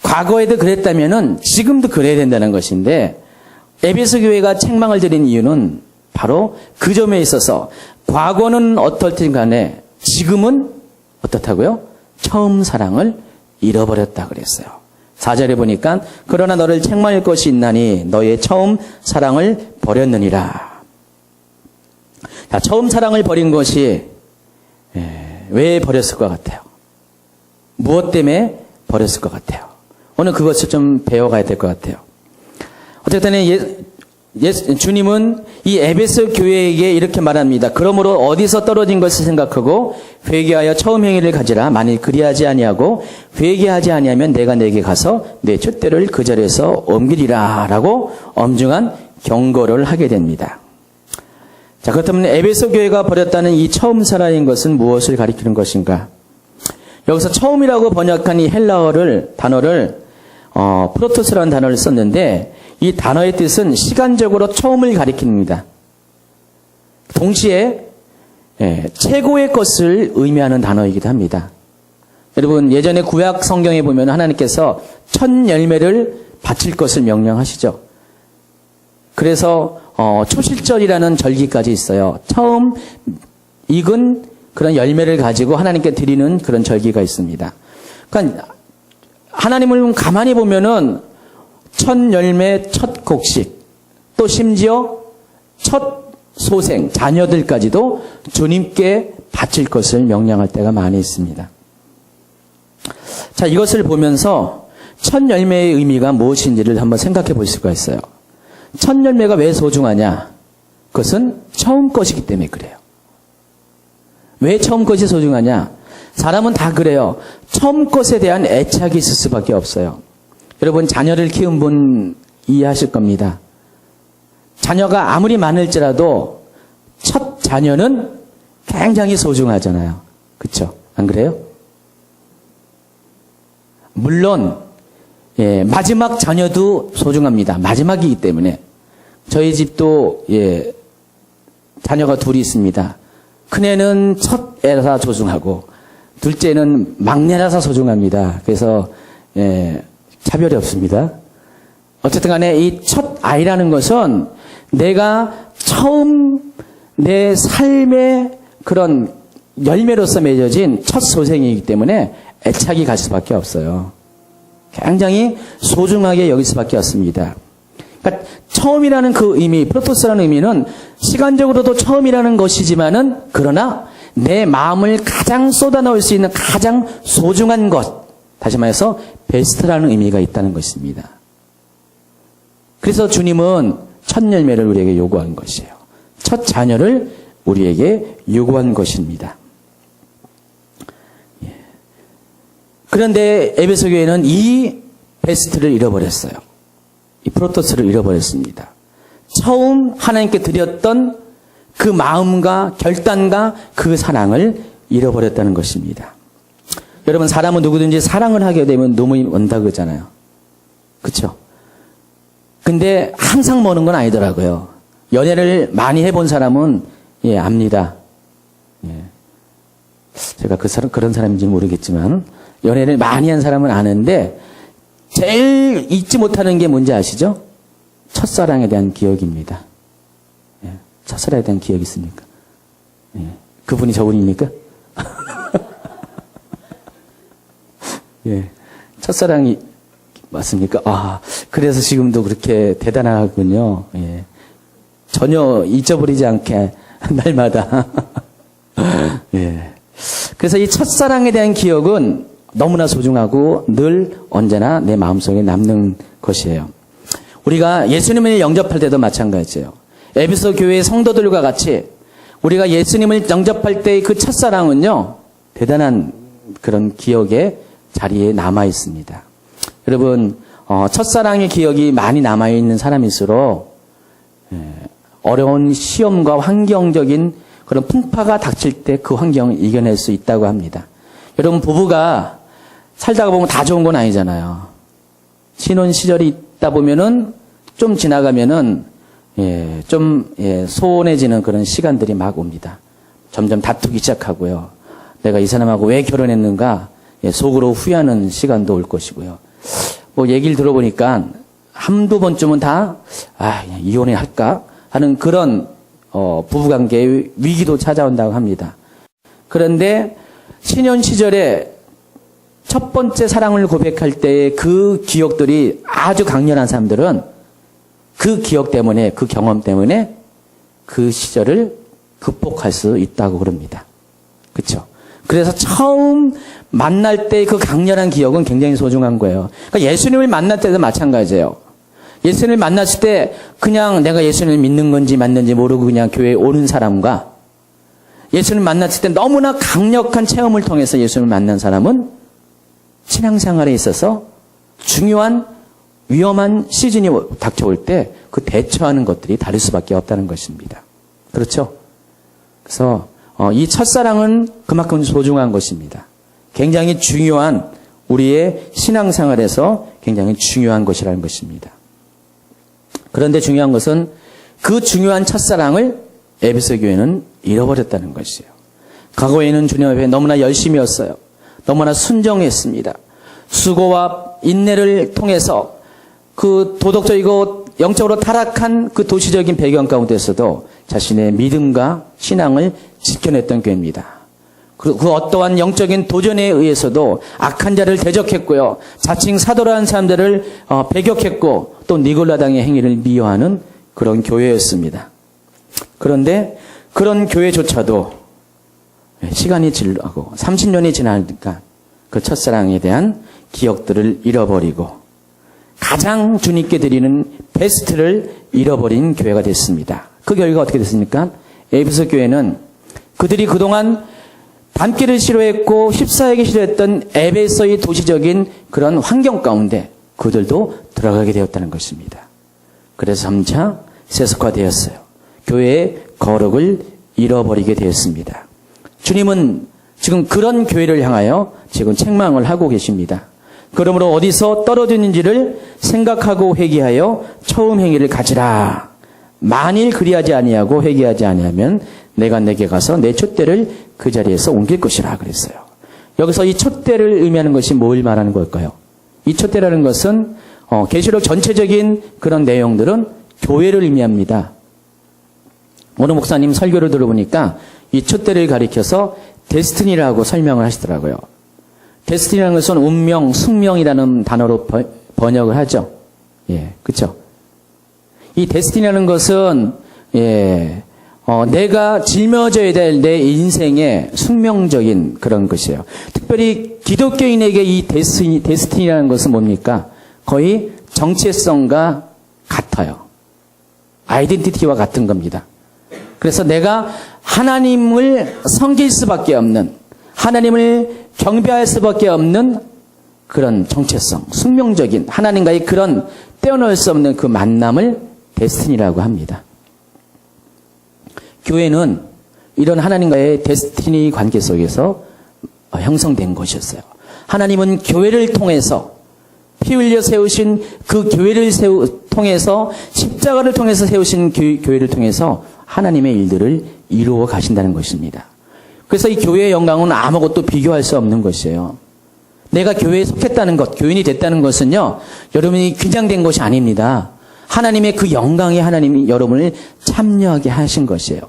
과거에도 그랬다면은 지금도 그래야 된다는 것인데 에베소 교회가 책망을 드린 이유는 바로 그 점에 있어서 과거는 어떨든 간에 지금은 어떻다고요? 처음 사랑을 잃어버렸다 그랬어요. 4절에 보니까 그러나 너를 책망할 것이 있나니 너의 처음 사랑을 버렸느니라. 자, 처음 사랑을 버린 것이 왜 버렸을 것 같아요? 무엇 때문에 버렸을 것 같아요? 오늘 그것을 좀 배워가야 될 것 같아요. 어쨌든 주님은 이 에베소 교회에게 이렇게 말합니다. 그러므로 어디서 떨어진 것을 생각하고 회개하여 처음 행위를 가지라. 만일 그리하지 아니하고 회개하지 아니하면 내가 내게 가서 내 촛대를 그 자리에서 옮기리라 라고 엄중한 경고를 하게 됩니다. 자, 그렇다면 에베소 교회가 버렸다는 이 처음 사랑인 것은 무엇을 가리키는 것인가? 여기서 처음이라고 번역한 이 헬라어를 단어를 프로토스라는 단어를 썼는데 이 단어의 뜻은 시간적으로 처음을 가리킵니다. 동시에 최고의 것을 의미하는 단어이기도 합니다. 여러분 예전에 구약 성경에 보면 하나님께서 첫 열매를 바칠 것을 명령하시죠. 그래서 초실절이라는 절기까지 있어요. 처음 익은 그런 열매를 가지고 하나님께 드리는 그런 절기가 있습니다. 그러니까 하나님을 가만히 보면은 첫 열매, 첫 곡식, 또 심지어 첫 소생, 자녀들까지도 주님께 바칠 것을 명령할 때가 많이 있습니다. 자, 이것을 보면서 첫 열매의 의미가 무엇인지를 한번 생각해 볼 수가 있어요. 첫 열매가 왜 소중하냐? 그것은 처음 것이기 때문에 그래요. 왜 처음 것이 소중하냐? 사람은 다 그래요. 처음 것에 대한 애착이 있을 수밖에 없어요. 여러분 자녀를 키운 분 이해하실 겁니다. 자녀가 아무리 많을지라도 첫 자녀는 굉장히 소중하잖아요. 그렇죠? 안 그래요? 물론 마지막 자녀도 소중합니다. 마지막이기 때문에. 저희 집도 자녀가 둘이 있습니다. 큰애는 첫 애라서 소중하고 둘째는 막내라서 소중합니다. 그래서 차별이 없습니다. 어쨌든 간에 이 첫 아이라는 것은 내가 처음 내 삶의 그런 열매로서 맺어진 첫 소생이기 때문에 애착이 갈 수밖에 없어요. 굉장히 소중하게 여길 수밖에 없습니다. 그러니까 처음이라는 그 의미, 프로토스라는 의미는 시간적으로도 처음이라는 것이지만은 그러나 내 마음을 가장 쏟아넣을 수 있는 가장 소중한 것, 다시 말해서 베스트라는 의미가 있다는 것입니다. 그래서 주님은 첫 열매를 우리에게 요구한 것이에요. 첫 자녀를 우리에게 요구한 것입니다. 그런데 에베소 교회는 이 베스트를 잃어버렸어요. 이 프로토스를 잃어버렸습니다. 처음 하나님께 드렸던 그 마음과 결단과 그 사랑을 잃어버렸다는 것입니다. 여러분 사람은 누구든지 사랑을 하게 되면 눈물이 온다 그러잖아요. 그렇죠? 근데 항상 모는 건 아니더라고요. 연애를 많이 해본 사람은 압니다. 제가 그런 사람인지 모르겠지만 연애를 많이 한 사람은 아는데 제일 잊지 못하는 게 뭔지 아시죠? 첫사랑에 대한 기억입니다. 첫사랑에 대한 기억이 있습니까? 그분이 저분입니까? 첫사랑이 맞습니까? 아, 그래서 지금도 그렇게 대단하군요. 전혀 잊어버리지 않게 날마다. 그래서 이 첫사랑에 대한 기억은 너무나 소중하고 늘 언제나 내 마음속에 남는 것이에요. 우리가 예수님을 영접할 때도 마찬가지예요. 에베소 교회의 성도들과 같이 우리가 예수님을 영접할 때의 그 첫사랑은요, 대단한 그런 기억의 자리에 남아 있습니다. 여러분, 첫사랑의 기억이 많이 남아있는 사람일수록 어려운 시험과 환경적인 그런 풍파가 닥칠 때 그 환경을 이겨낼 수 있다고 합니다. 여러분, 부부가 살다가 보면 다 좋은 건 아니잖아요. 신혼 시절이 있다 보면은 좀 지나가면은 소원해지는 그런 시간들이 막 옵니다. 점점 다투기 시작하고요. 내가 이 사람하고 왜 결혼했는가 속으로 후회하는 시간도 올 것이고요. 뭐 얘기를 들어보니까 한두 번쯤은 다 그냥 이혼해 할까 하는 그런 부부관계의 위기도 찾아온다고 합니다. 그런데 신혼 시절에 첫 번째 사랑을 고백할 때의 그 기억들이 아주 강렬한 사람들은 그 기억 때문에, 그 경험 때문에 그 시절을 극복할 수 있다고 그럽니다. 그렇죠? 그래서 처음 만날 때 그 강렬한 기억은 굉장히 소중한 거예요. 그러니까 예수님을 만날 때도 마찬가지예요. 예수님을 만났을 때 그냥 내가 예수님을 믿는 건지 맞는지 모르고 그냥 교회에 오는 사람과 예수님을 만났을 때 너무나 강력한 체험을 통해서 예수님을 만난 사람은 신앙생활에 있어서 중요한 위험한 시즌이 닥쳐올 때 그 대처하는 것들이 다를 수밖에 없다는 것입니다. 그렇죠? 그래서 이 첫사랑은 그만큼 소중한 것입니다. 굉장히 중요한 우리의 신앙생활에서 굉장히 중요한 것이라는 것입니다. 그런데 중요한 것은 그 중요한 첫사랑을 에베소 교회는 잃어버렸다는 것이에요. 과거에는 주님 앞에 너무나 열심이었어요. 너무나 순정했습니다. 수고와 인내를 통해서 그 도덕적이고 영적으로 타락한 그 도시적인 배경 가운데서도 자신의 믿음과 신앙을 지켜냈던 교회입니다. 그 어떠한 영적인 도전에 의해서도 악한 자를 대적했고요. 자칭 사도라는 사람들을 배격했고 또 니골라당의 행위를 미워하는 그런 교회였습니다. 그런데 그런 교회조차도 시간이 지나고 30년이 지나니까 그 첫사랑에 대한 기억들을 잃어버리고 가장 주님께 드리는 베스트를 잃어버린 교회가 됐습니다. 그 결과가 어떻게 됐습니까? 에베소 교회는 그들이 그동안 담기를 싫어했고 휩싸이기 싫어했던 에베소의 도시적인 그런 환경 가운데 그들도 들어가게 되었다는 것입니다. 그래서 점차 세속화되었어요. 교회의 거룩을 잃어버리게 되었습니다. 주님은 지금 그런 교회를 향하여 지금 책망을 하고 계십니다. 그러므로 어디서 떨어지는지를 생각하고 회개하여 처음 행위를 가지라. 만일 그리하지 아니하고 회개하지 아니하면 내가 내게 가서 내 촛대를 그 자리에서 옮길 것이라 그랬어요. 여기서 이 촛대를 의미하는 것이 뭘 말하는 걸까요? 이 촛대라는 것은 계시록 전체적인 그런 내용들은 교회를 의미합니다. 오늘 목사님 설교를 들어보니까 이 촛대를 가리켜서 데스티니라고 설명을 하시더라고요. 데스티니라는 것은 운명, 숙명이라는 단어로 번역을 하죠. 예, 그렇죠. 이 데스티니라는 것은 내가 짊어져야 될 내 인생의 숙명적인 그런 것이에요. 특별히 기독교인에게 이 데스티니라는 것은 뭡니까? 거의 정체성과 같아요. 아이덴티티와 같은 겁니다. 그래서 내가 하나님을 섬길 수밖에 없는, 하나님을 경배할 수밖에 없는 그런 정체성, 숙명적인 하나님과의 그런 떼어놓을 수 없는 그 만남을 데스티니라고 합니다. 교회는 이런 하나님과의 데스티니 관계 속에서 형성된 것이었어요. 하나님은 교회를 통해서 피 흘려 세우신 그 교회를 통해서 십자가를 통해서 세우신 교회를 통해서 하나님의 일들을 이루어 가신다는 것입니다. 그래서 이 교회의 영광은 아무것도 비교할 수 없는 것이에요. 내가 교회에 속했다는 것, 교인이 됐다는 것은요, 여러분이 귀장된 것이 아닙니다. 하나님의 그 영광에 하나님이 여러분을 참여하게 하신 것이에요.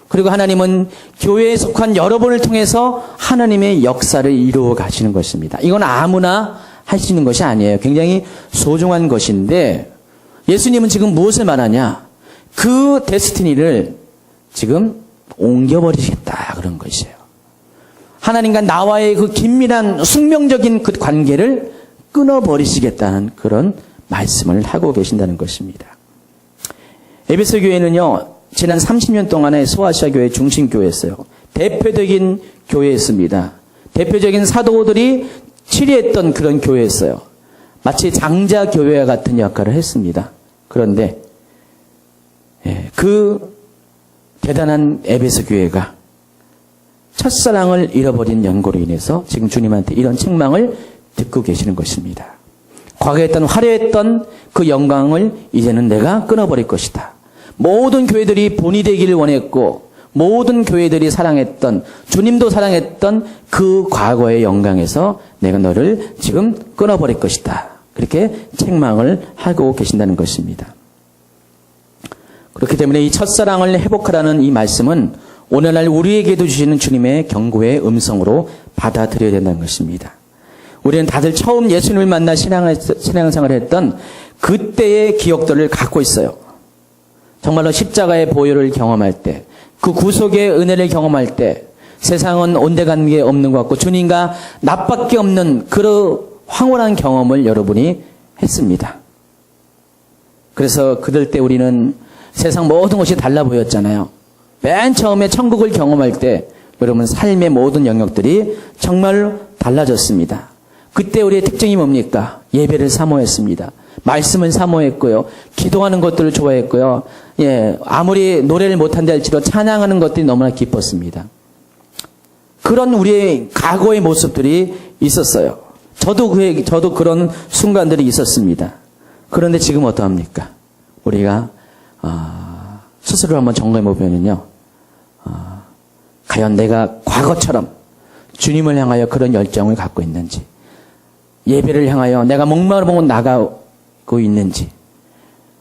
그리고 하나님은 교회에 속한 여러분을 통해서 하나님의 역사를 이루어 가시는 것입니다. 이건 아무나 할 수 있는 것이 아니에요. 굉장히 소중한 것인데 예수님은 지금 무엇을 말하냐? 그 데스티니를 지금 옮겨버리시겠다 그런 것이에요. 하나님과 나와의 그 긴밀한 숙명적인 그 관계를 끊어버리시겠다는 그런 말씀을 하고 계신다는 것입니다. 에베소 교회는요, 지난 30년 동안의 소아시아 교회 중심교회였어요. 대표적인 교회였습니다. 대표적인 사도들이 치리했던 그런 교회였어요. 마치 장자 교회와 같은 역할을 했습니다. 그런데 그 대단한 에베소 교회가 첫사랑을 잃어버린 연고로 인해서 지금 주님한테 이런 책망을 듣고 계시는 것입니다. 과거에 했던 화려했던 그 영광을 이제는 내가 끊어버릴 것이다. 모든 교회들이 본이 되기를 원했고 모든 교회들이 사랑했던, 주님도 사랑했던 그 과거의 영광에서 내가 너를 지금 끊어버릴 것이다. 그렇게 책망을 하고 계신다는 것입니다. 그렇기 때문에 이 첫사랑을 회복하라는 이 말씀은 오늘날 우리에게도 주시는 주님의 경고의 음성으로 받아들여야 된다는 것입니다. 우리는 다들 처음 예수님을 만나 신앙생활을 했던 그때의 기억들을 갖고 있어요. 정말로 십자가의 보혈을 경험할 때, 그 구속의 은혜를 경험할 때 세상은 온데간데 없는 것 같고 주님과 나밖에 없는 그런 황홀한 경험을 여러분이 했습니다. 그래서 그럴 때 우리는 세상 모든 것이 달라 보였잖아요. 맨 처음에 천국을 경험할 때 여러분 삶의 모든 영역들이 정말 달라졌습니다. 그때 우리의 특징이 뭡니까? 예배를 사모했습니다. 말씀을 사모했고요. 기도하는 것들을 좋아했고요. 아무리 노래를 못한다 할지라도 찬양하는 것들이 너무나 기뻤습니다. 그런 우리의 과거의 모습들이 있었어요. 저도 그런 순간들이 있었습니다. 그런데 지금 어떠합니까? 우리가 스스로 한번 점검해 보면요, 과연 내가 과거처럼 주님을 향하여 그런 열정을 갖고 있는지, 예배를 향하여 내가 목마르고 나가고 있는지,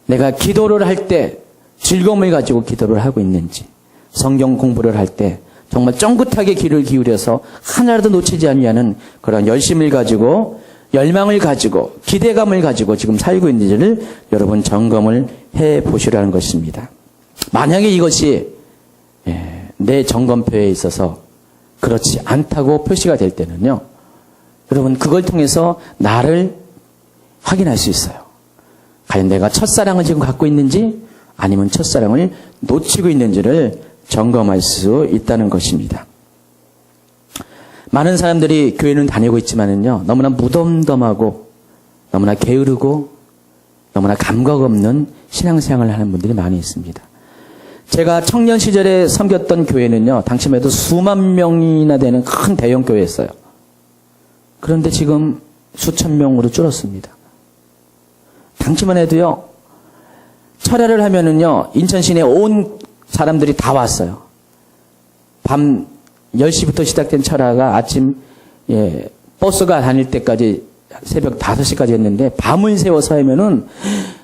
내가 기도를 할 때 즐거움을 가지고 기도를 하고 있는지, 성경 공부를 할 때 정말 쫑긋하게 귀를 기울여서 하나라도 놓치지 않냐는 그런 열심을 가지고, 열망을 가지고, 기대감을 가지고 지금 살고 있는지를 여러분 점검을 해 보시라는 것입니다. 만약에 이것이 내 점검표에 있어서 그렇지 않다고 표시가 될 때는요, 여러분 그걸 통해서 나를 확인할 수 있어요. 과연 내가 첫사랑을 지금 갖고 있는지 아니면 첫사랑을 놓치고 있는지를 점검할 수 있다는 것입니다. 많은 사람들이 교회는 다니고 있지만은요, 너무나 무덤덤하고 너무나 게으르고 너무나 감각 없는 신앙생활을 하는 분들이 많이 있습니다. 제가 청년 시절에 섬겼던 교회는요, 당시만 해도 수만 명이나 되는 큰 대형 교회였어요. 그런데 지금 수천 명으로 줄었습니다. 당시만 해도요, 철야를 하면은요, 인천 시내 온 사람들이 다 왔어요. 밤 10시부터 시작된 철야가 아침, 버스가 다닐 때까지 새벽 5시까지 했는데, 밤을 새워서 하면은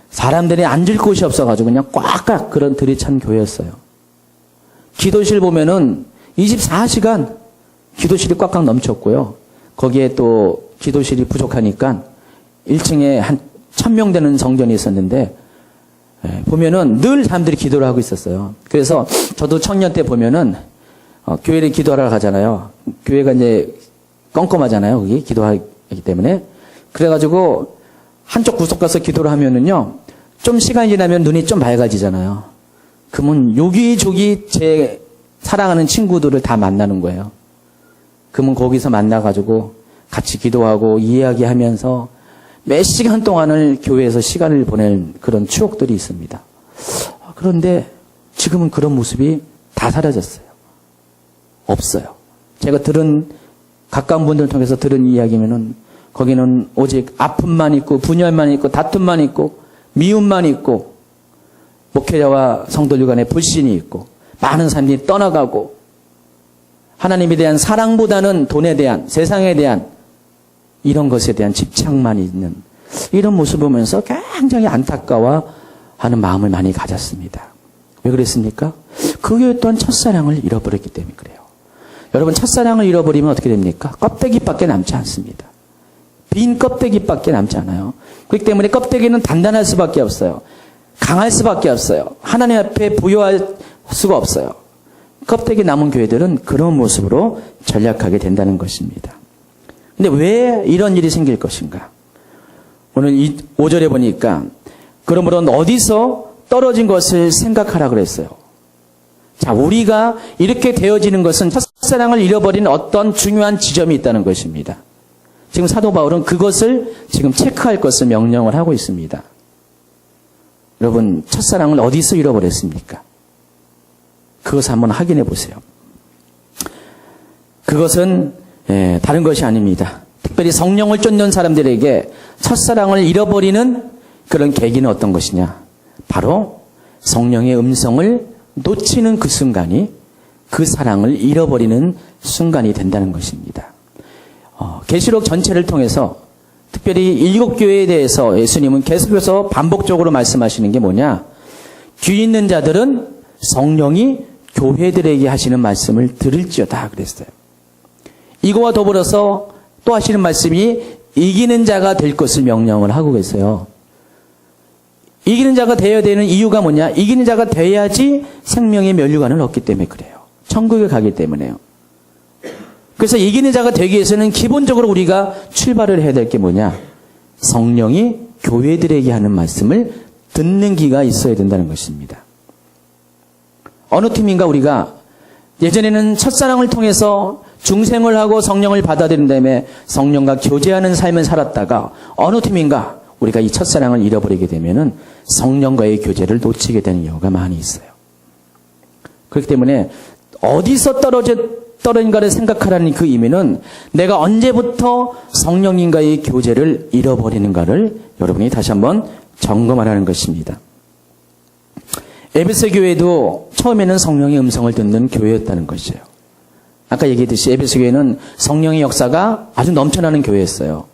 사람들이 앉을 곳이 없어가지고 그냥 꽉꽉 그런 들이 찬 교회였어요. 기도실 보면은 24시간 기도실이 꽉꽉 넘쳤고요. 거기에 또 기도실이 부족하니까 1층에 한 1000명 되는 성전이 있었는데, 보면은 늘 사람들이 기도를 하고 있었어요. 그래서 저도 청년 때 보면은 교회를 기도하러 가잖아요. 교회가 이제 껌껌하잖아요. 거기 기도하기 때문에. 그래가지고 한쪽 구석 가서 기도를 하면은요, 좀 시간이 지나면 눈이 좀 맑아지잖아요. 그러면 여기저기 제 사랑하는 친구들을 다 만나는 거예요. 그러면 거기서 만나가지고 같이 기도하고 이야기하면서 몇 시간 동안을 교회에서 시간을 보낸 그런 추억들이 있습니다. 그런데 지금은 그런 모습이 다 사라졌어요. 없어요. 제가 가까운 분들 통해서 들은 이야기면은 거기는 오직 아픔만 있고 분열만 있고 다툼만 있고 미움만 있고 목회자와 성도들 간의 불신이 있고 많은 사람들이 떠나가고 하나님에 대한 사랑보다는 돈에 대한, 세상에 대한 이런 것에 대한 집착만 있는 이런 모습을 보면서 굉장히 안타까워하는 마음을 많이 가졌습니다. 왜 그랬습니까? 그 교회 또한 첫사랑을 잃어버렸기 때문에 그래요. 여러분, 첫사랑을 잃어버리면 어떻게 됩니까? 껍데기밖에 남지 않습니다. 빈 껍데기밖에 남지 않아요. 그렇기 때문에 껍데기는 단단할 수밖에 없어요. 강할 수밖에 없어요. 하나님 앞에 부여할 수가 없어요. 껍데기 남은 교회들은 그런 모습으로 전락하게 된다는 것입니다. 근데 왜 이런 일이 생길 것인가? 오늘 5절에 보니까 그러므로 어디서 떨어진 것을 생각하라 그랬어요. 자, 우리가 이렇게 되어지는 것은 첫사랑을 잃어버린 어떤 중요한 지점이 있다는 것입니다. 지금 사도 바울은 그것을 지금 체크할 것을 명령을 하고 있습니다. 여러분, 첫사랑을 어디서 잃어버렸습니까? 그것을 한번 확인해 보세요. 그것은 다른 것이 아닙니다. 특별히 성령을 쫓는 사람들에게 첫사랑을 잃어버리는 그런 계기는 어떤 것이냐? 바로 성령의 음성을 놓치는 그 순간이 그 사랑을 잃어버리는 순간이 된다는 것입니다. 계시록 전체를 통해서 특별히 7교회에 대해서 예수님은 계속해서 반복적으로 말씀하시는 게 뭐냐? 귀 있는 자들은 성령이 교회들에게 하시는 말씀을 들을지어다 그랬어요. 이거와 더불어서 또 하시는 말씀이 이기는 자가 될 것을 명령을 하고 계세요. 이기는 자가 되어야 되는 이유가 뭐냐? 이기는 자가 돼야지 생명의 면류관을 얻기 때문에 그래요. 천국에 가기 때문에요. 그래서 이기는 자가 되기 위해서는 기본적으로 우리가 출발을 해야 될 게 뭐냐? 성령이 교회들에게 하는 말씀을 듣는 귀가 있어야 된다는 것입니다. 어느 팀인가 우리가 예전에는 첫사랑을 통해서 중생을 하고 성령을 받아들인 다음에 성령과 교제하는 삶을 살았다가 어느 팀인가 우리가 이 첫사랑을 잃어버리게 되면은 성령과의 교제를 놓치게 되는 경우가 많이 있어요. 그렇기 때문에 어디서 떨어진가를 생각하라는 그 의미는 내가 언제부터 성령님과의 교제를 잃어버리는가를 여러분이 다시 한번 점검하라는 것입니다. 에베소 교회도 처음에는 성령의 음성을 듣는 교회였다는 것이에요. 아까 얘기했듯이 에베소 교회는 성령의 역사가 아주 넘쳐나는 교회였어요.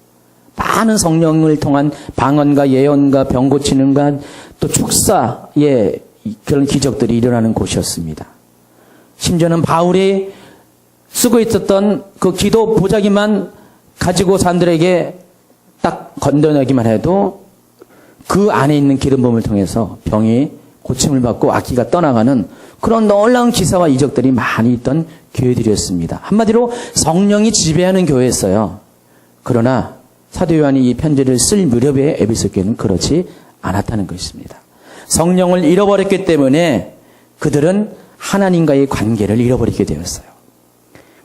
많은 성령을 통한 방언과 예언과 병 고치는 것, 또 축사의 그런 기적들이 일어나는 곳이었습니다. 심지어는 바울이 쓰고 있었던 그 기도 보자기만 가지고 사람들에게 딱 건져내기만 해도 그 안에 있는 기름 부음을 통해서 병이 고침을 받고 악기가 떠나가는 그런 놀라운 기사와 이적들이 많이 있던 교회들이었습니다. 한마디로 성령이 지배하는 교회였어요. 그러나 사도 요한이 이 편지를 쓸 무렵에 에베소 교회는 그렇지 않았다는 것입니다. 성령을 잃어버렸기 때문에 그들은 하나님과의 관계를 잃어버리게 되었어요.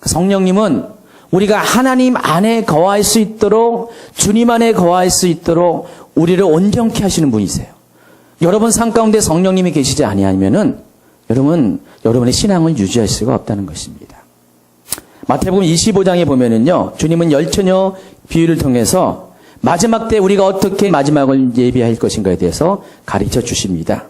성령님은 우리가 하나님 안에 거할 수 있도록, 주님 안에 거할 수 있도록 우리를 온전케 하시는 분이세요. 여러분 삶 가운데 성령님이 계시지 아니하면은 여러분의 신앙을 유지할 수가 없다는 것입니다. 마태복음 25장에 보면은요, 주님은 열처녀 비유를 통해서 마지막 때 우리가 어떻게 마지막을 예비할 것인가에 대해서 가르쳐 주십니다.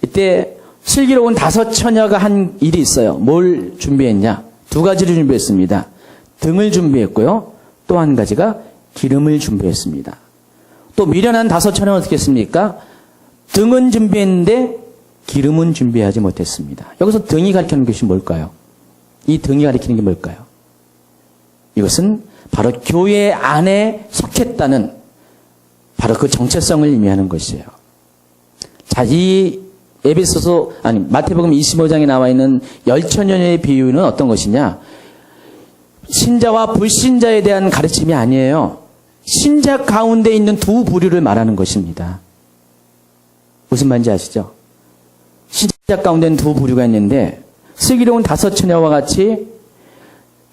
이때 슬기로운 5처녀가 한 일이 있어요. 뭘 준비했냐? 2가지를 준비했습니다. 등을 준비했고요. 또 한 가지가 기름을 준비했습니다. 또 미련한 5처녀는 어떻게 했습니까? 등은 준비했는데 기름은 준비하지 못했습니다. 여기서 등이 가리키는 것이 뭘까요? 이 등이 가리키는 게 뭘까요? 이것은 바로 교회 안에 속했다는 바로 그 정체성을 의미하는 것이에요. 자, 이 마태복음 25장에 나와 있는 열처녀의 비유는 어떤 것이냐? 신자와 불신자에 대한 가르침이 아니에요. 신자 가운데 있는 두 부류를 말하는 것입니다. 무슨 말인지 아시죠? 신자 가운데는 두 부류가 있는데 슬기로운 5처녀와 같이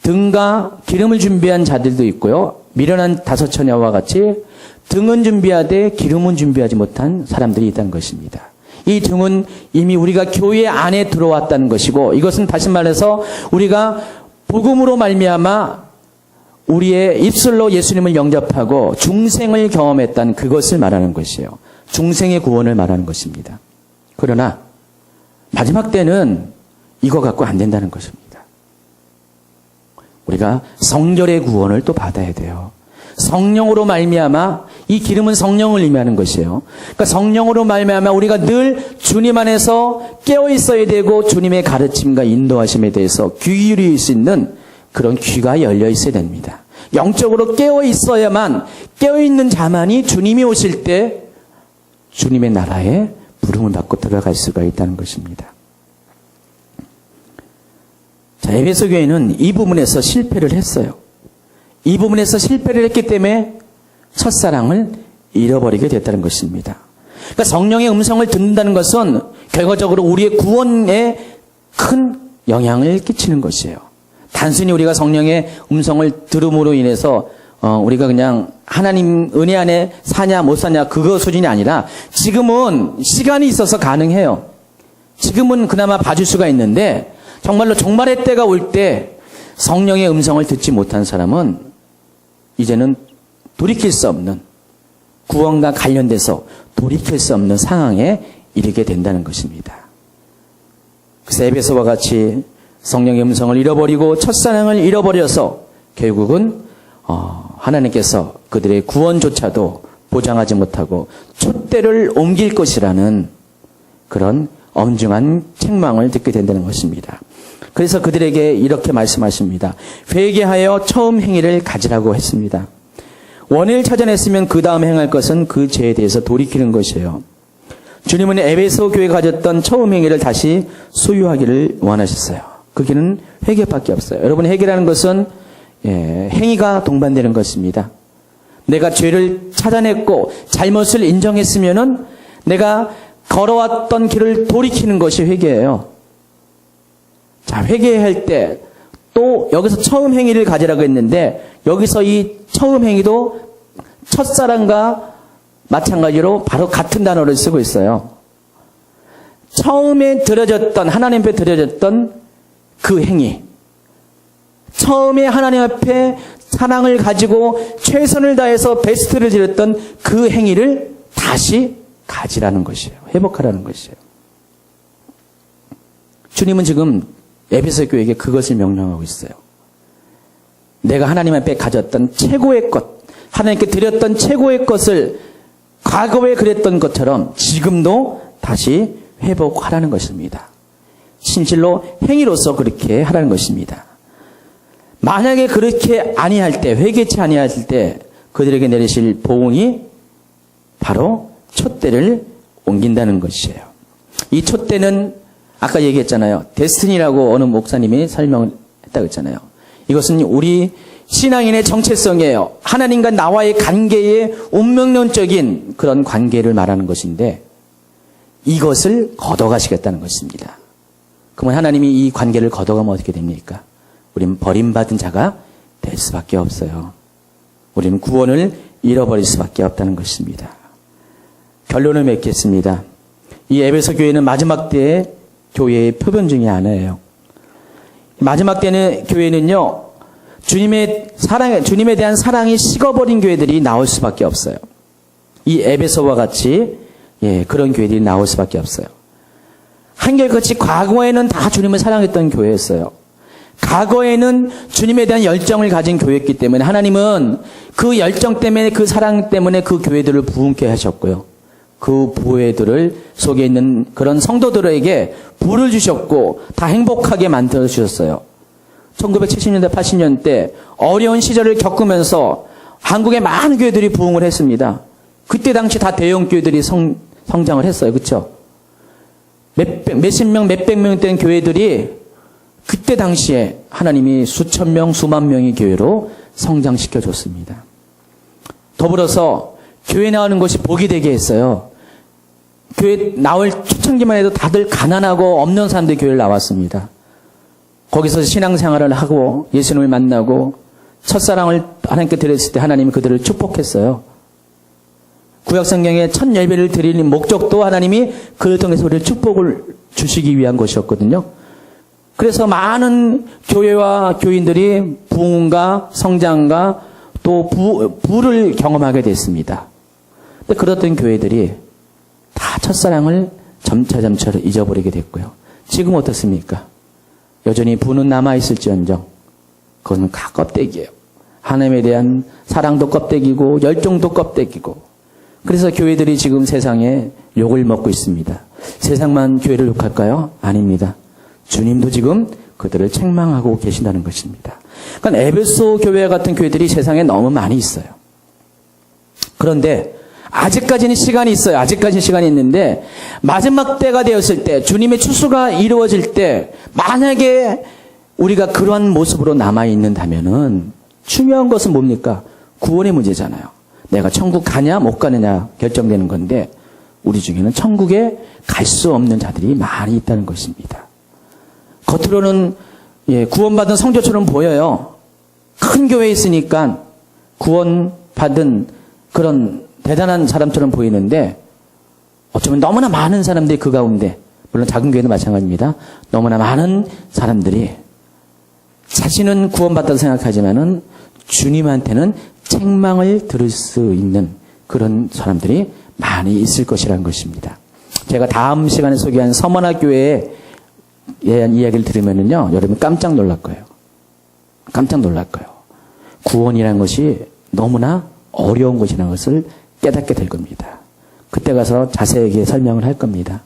등과 기름을 준비한 자들도 있고요. 미련한 5처녀와 같이 등은 준비하되 기름은 준비하지 못한 사람들이 있다는 것입니다. 이 등은 이미 우리가 교회 안에 들어왔다는 것이고, 이것은 다시 말해서 우리가 복음으로 말미암아 우리의 입술로 예수님을 영접하고 중생을 경험했다는 그것을 말하는 것이에요. 중생의 구원을 말하는 것입니다. 그러나 마지막 때는 이거 갖고 안 된다는 것입니다. 우리가 성결의 구원을 또 받아야 돼요. 성령으로 말미암아, 이 기름은 성령을 의미하는 것이에요. 그러니까 성령으로 말미암아 우리가 늘 주님 안에서 깨어 있어야 되고 주님의 가르침과 인도하심에 대해서 귀 기울일 수 있는 그런 귀가 열려 있어야 됩니다. 영적으로 깨어 있어야만, 깨어 있는 자만이 주님이 오실 때 주님의 나라에 부름을 받고 들어갈 수가 있다는 것입니다. 자, 에베소 교회는 이 부분에서 실패를 했어요. 이 부분에서 실패를 했기 때문에 첫사랑을 잃어버리게 됐다는 것입니다. 그러니까 성령의 음성을 듣는다는 것은 결과적으로 우리의 구원에 큰 영향을 끼치는 것이에요. 단순히 우리가 성령의 음성을 들음으로 인해서 우리가 그냥 하나님 은혜 안에 사냐 못 사냐 그거 수준이 아니라 지금은 시간이 있어서 가능해요. 지금은 그나마 봐줄 수가 있는데 정말로 종말의 때가 올 때 성령의 음성을 듣지 못한 사람은 이제는 돌이킬 수 없는, 구원과 관련돼서 돌이킬 수 없는 상황에 이르게 된다는 것입니다. 그래서 에베소와 같이 성령의 음성을 잃어버리고 첫사랑을 잃어버려서 결국은 하나님께서 그들의 구원조차도 보장하지 못하고 촛대를 옮길 것이라는 그런 엄중한 책망을 듣게 된다는 것입니다. 그래서 그들에게 이렇게 말씀하십니다. 회개하여 처음 행위를 가지라고 했습니다. 원인을 찾아냈으면 그 다음 행할 것은 그 죄에 대해서 돌이키는 것이에요. 주님은 에베소 교회가 가졌던 처음 행위를 다시 소유하기를 원하셨어요. 그 길은 회개밖에 없어요. 여러분, 회개라는 것은 행위가 동반되는 것입니다. 내가 죄를 찾아냈고 잘못을 인정했으면은 내가 걸어왔던 길을 돌이키는 것이 회개예요. 자, 회개할 때 또 여기서 처음 행위를 가지라고 했는데 여기서 이 처음 행위도 첫사랑과 마찬가지로 바로 같은 단어를 쓰고 있어요. 처음에 드려졌던, 하나님 앞에 드려졌던 그 행위. 처음에 하나님 앞에 사랑을 가지고 최선을 다해서 베스트를 드렸던 그 행위를 다시 가지라는 것이에요. 회복하라는 것이에요. 주님은 지금 에베소 교회에게 그것을 명령하고 있어요. 내가 하나님 앞에 가졌던 최고의 것, 하나님께 드렸던 최고의 것을 과거에 그랬던 것처럼 지금도 다시 회복하라는 것입니다. 진실로 행위로서 그렇게 하라는 것입니다. 만약에 그렇게 아니할 때, 회개치 아니할 때 그들에게 내리실 보응이 바로 촛대를 옮긴다는 것이에요. 이 촛대는 아까 얘기했잖아요. 데스티니라고 어느 목사님이 설명을 했다고 했잖아요. 이것은 우리 신앙인의 정체성이에요. 하나님과 나와의 관계의 운명론적인 그런 관계를 말하는 것인데 이것을 걷어가시겠다는 것입니다. 그러면 하나님이 이 관계를 걷어가면 어떻게 됩니까? 우리는 버림받은 자가 될 수밖에 없어요. 우리는 구원을 잃어버릴 수밖에 없다는 것입니다. 결론을 맺겠습니다. 이 에베소 교회는 마지막 때의 교회의 표본 중에 하나예요. 마지막 때는 교회는요, 주님에 대한 사랑이 식어버린 교회들이 나올 수밖에 없어요. 이 에베소와 같이 그런 교회들이 나올 수밖에 없어요. 한결같이 과거에는 다 주님을 사랑했던 교회였어요. 과거에는 주님에 대한 열정을 가진 교회였기 때문에 하나님은 그 열정 때문에, 그 사랑 때문에 그 교회들을 부흥케 하셨고요. 그 교회들을 속에 있는 그런 성도들에게 부를 주셨고 다 행복하게 만들어 주셨어요. 1970년대, 80년대 어려운 시절을 겪으면서 한국의 많은 교회들이 부흥을 했습니다. 그때 당시 다 대형 교회들이 성장을 했어요. 그렇죠? 몇십 명, 몇백 명 된 교회들이 그때 당시에 하나님이 수천 명, 수만 명의 교회로 성장시켜 줬습니다. 더불어서 교회 나오는 것이 복이 되게 했어요. 교회 나올 초창기만 해도 다들 가난하고 없는 사람들이 교회를 나왔습니다. 거기서 신앙생활을 하고 예수님을 만나고 첫사랑을 하나님께 드렸을 때 하나님이 그들을 축복했어요. 구약성경에 첫 예배를 드리는 목적도 하나님이 그를 통해서 우리를 축복을 주시기 위한 것이었거든요. 그래서 많은 교회와 교인들이 부흥과 성장과 또 부를 경험하게 됐습니다. 근데 그렇던 교회들이 다 첫사랑을 점차 잊어버리게 됐고요. 지금 어떻습니까? 여전히 부는 남아있을지언정 그건 다 껍데기예요. 하나님에 대한 사랑도 껍데기고 열정도 껍데기고 그래서 교회들이 지금 세상에 욕을 먹고 있습니다. 세상만 교회를 욕할까요? 아닙니다. 주님도 지금 그들을 책망하고 계신다는 것입니다. 그러니까 에베소 교회 같은 교회들이 세상에 너무 많이 있어요. 그런데 아직까지는 시간이 있어요. 아직까지는 시간이 있는데 마지막 때가 되었을 때 주님의 추수가 이루어질 때 만약에 우리가 그러한 모습으로 남아있는다면은 중요한 것은 뭡니까? 구원의 문제잖아요. 내가 천국 가냐 못 가느냐 결정되는 건데 우리 중에는 천국에 갈 수 없는 자들이 많이 있다는 것입니다. 겉으로는 구원받은 성도처럼 보여요. 큰 교회에 있으니까 구원받은 그런 대단한 사람처럼 보이는데 어쩌면 너무나 많은 사람들이 그 가운데 물론 작은 교회도 마찬가지입니다. 너무나 많은 사람들이 자신은 구원받다고 생각하지만은 주님한테는 책망을 들을 수 있는 그런 사람들이 많이 있을 것이라는 것입니다. 제가 다음 시간에 소개한 서머나 교회에 대한 이야기를 들으면은요, 여러분 깜짝 놀랄 거예요. 깜짝 놀랄 거예요. 구원이라는 것이 너무나 어려운 것이라는 것을 깨닫게 될 겁니다. 그때 가서 자세하게 설명을 할 겁니다.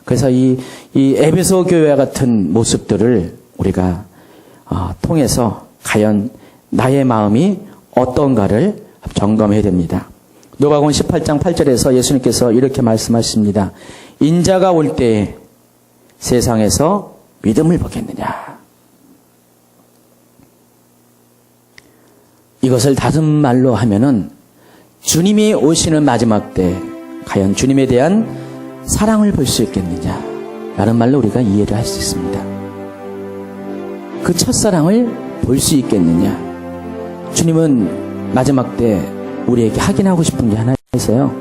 그래서 이 에베소 교회와 같은 모습들을 우리가 통해서 과연 나의 마음이 어떤가를 점검해야 됩니다. 누가복음 18장 8절에서 예수님께서 이렇게 말씀하십니다. 인자가 올 때에 세상에서 믿음을 보겠느냐. 이것을 다른 말로 하면은 주님이 오시는 마지막 때 과연 주님에 대한 사랑을 볼 수 있겠느냐 라는 말로 우리가 이해를 할 수 있습니다. 그 첫사랑을 볼 수 있겠느냐. 주님은 마지막 때 우리에게 확인하고 싶은 게 하나 있어요.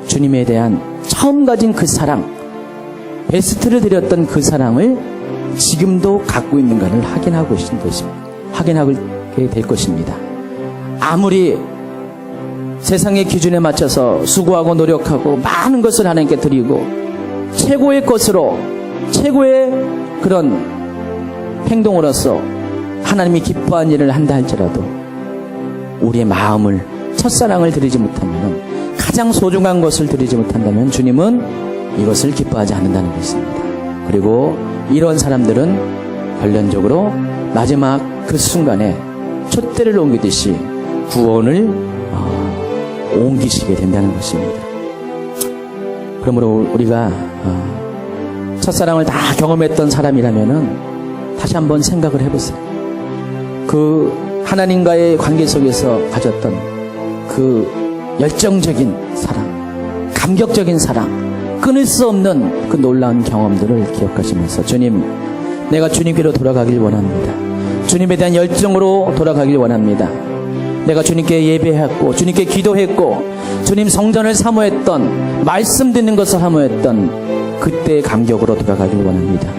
주님에 대한 처음 가진 그 사랑, 베스트를 드렸던 그 사랑을 지금도 갖고 있는가를 확인하게 될 것입니다. 아무리 세상의 기준에 맞춰서 수고하고 노력하고 많은 것을 하나님께 드리고 최고의 것으로 최고의 그런 행동으로서 하나님이 기뻐한 일을 한다 할지라도 우리의 마음을 첫사랑을 드리지 못하면, 가장 소중한 것을 드리지 못한다면 주님은 이것을 기뻐하지 않는다는 것입니다. 그리고 이런 사람들은 결론적으로 마지막 그 순간에 촛대를 옮기듯이 구원을 옮기시게 된다는 것입니다. 그러므로 우리가 첫사랑을 다 경험했던 사람이라면은 다시 한번 생각을 해보세요. 그 하나님과의 관계 속에서 가졌던 그 열정적인 사랑, 감격적인 사랑, 끊을 수 없는 그 놀라운 경험들을 기억하시면서 주님, 내가 주님께로 돌아가길 원합니다. 주님에 대한 열정으로 돌아가길 원합니다. 내가 주님께 예배했고 주님께 기도했고 주님 성전을 사모했던, 말씀 듣는 것을 사모했던 그때의 감격으로 돌아가길 원합니다.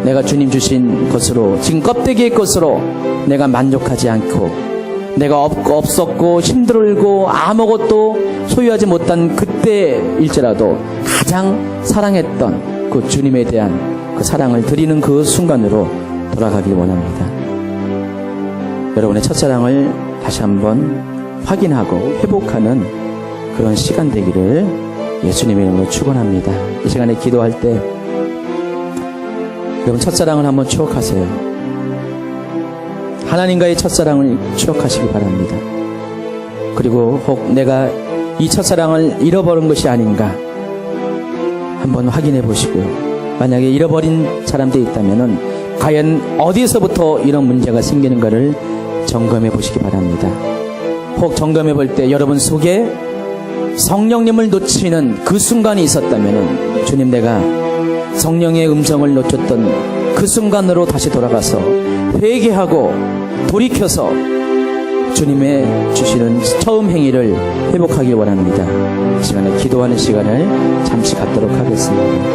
내가 주님 주신 것으로, 지금 껍데기의 것으로 내가 만족하지 않고 내가 없었고 힘들고 아무것도 소유하지 못한 그때일지라도 가장 사랑했던 그 주님에 대한 그 사랑을 드리는 그 순간으로 돌아가길 원합니다. 여러분의 첫사랑을 다시 한번 확인하고 회복하는 그런 시간 되기를 예수님의 이름으로 축원합니다. 이 시간에 기도할 때 여러분 첫사랑을 한번 추억하세요. 하나님과의 첫사랑을 추억하시기 바랍니다. 그리고 혹 내가 이 첫사랑을 잃어버린 것이 아닌가 한번 확인해 보시고요. 만약에 잃어버린 사람들이 있다면은 과연 어디서부터 이런 문제가 생기는가를 점검해 보시기 바랍니다. 혹 점검해 볼 때 여러분 속에 성령님을 놓치는 그 순간이 있었다면은 주님, 내가 성령의 음성을 놓쳤던 그 순간으로 다시 돌아가서 회개하고 돌이켜서 주님의 주시는 처음 행위를 회복하길 원합니다. 이 시간에 기도하는 시간을 잠시 갖도록 하겠습니다.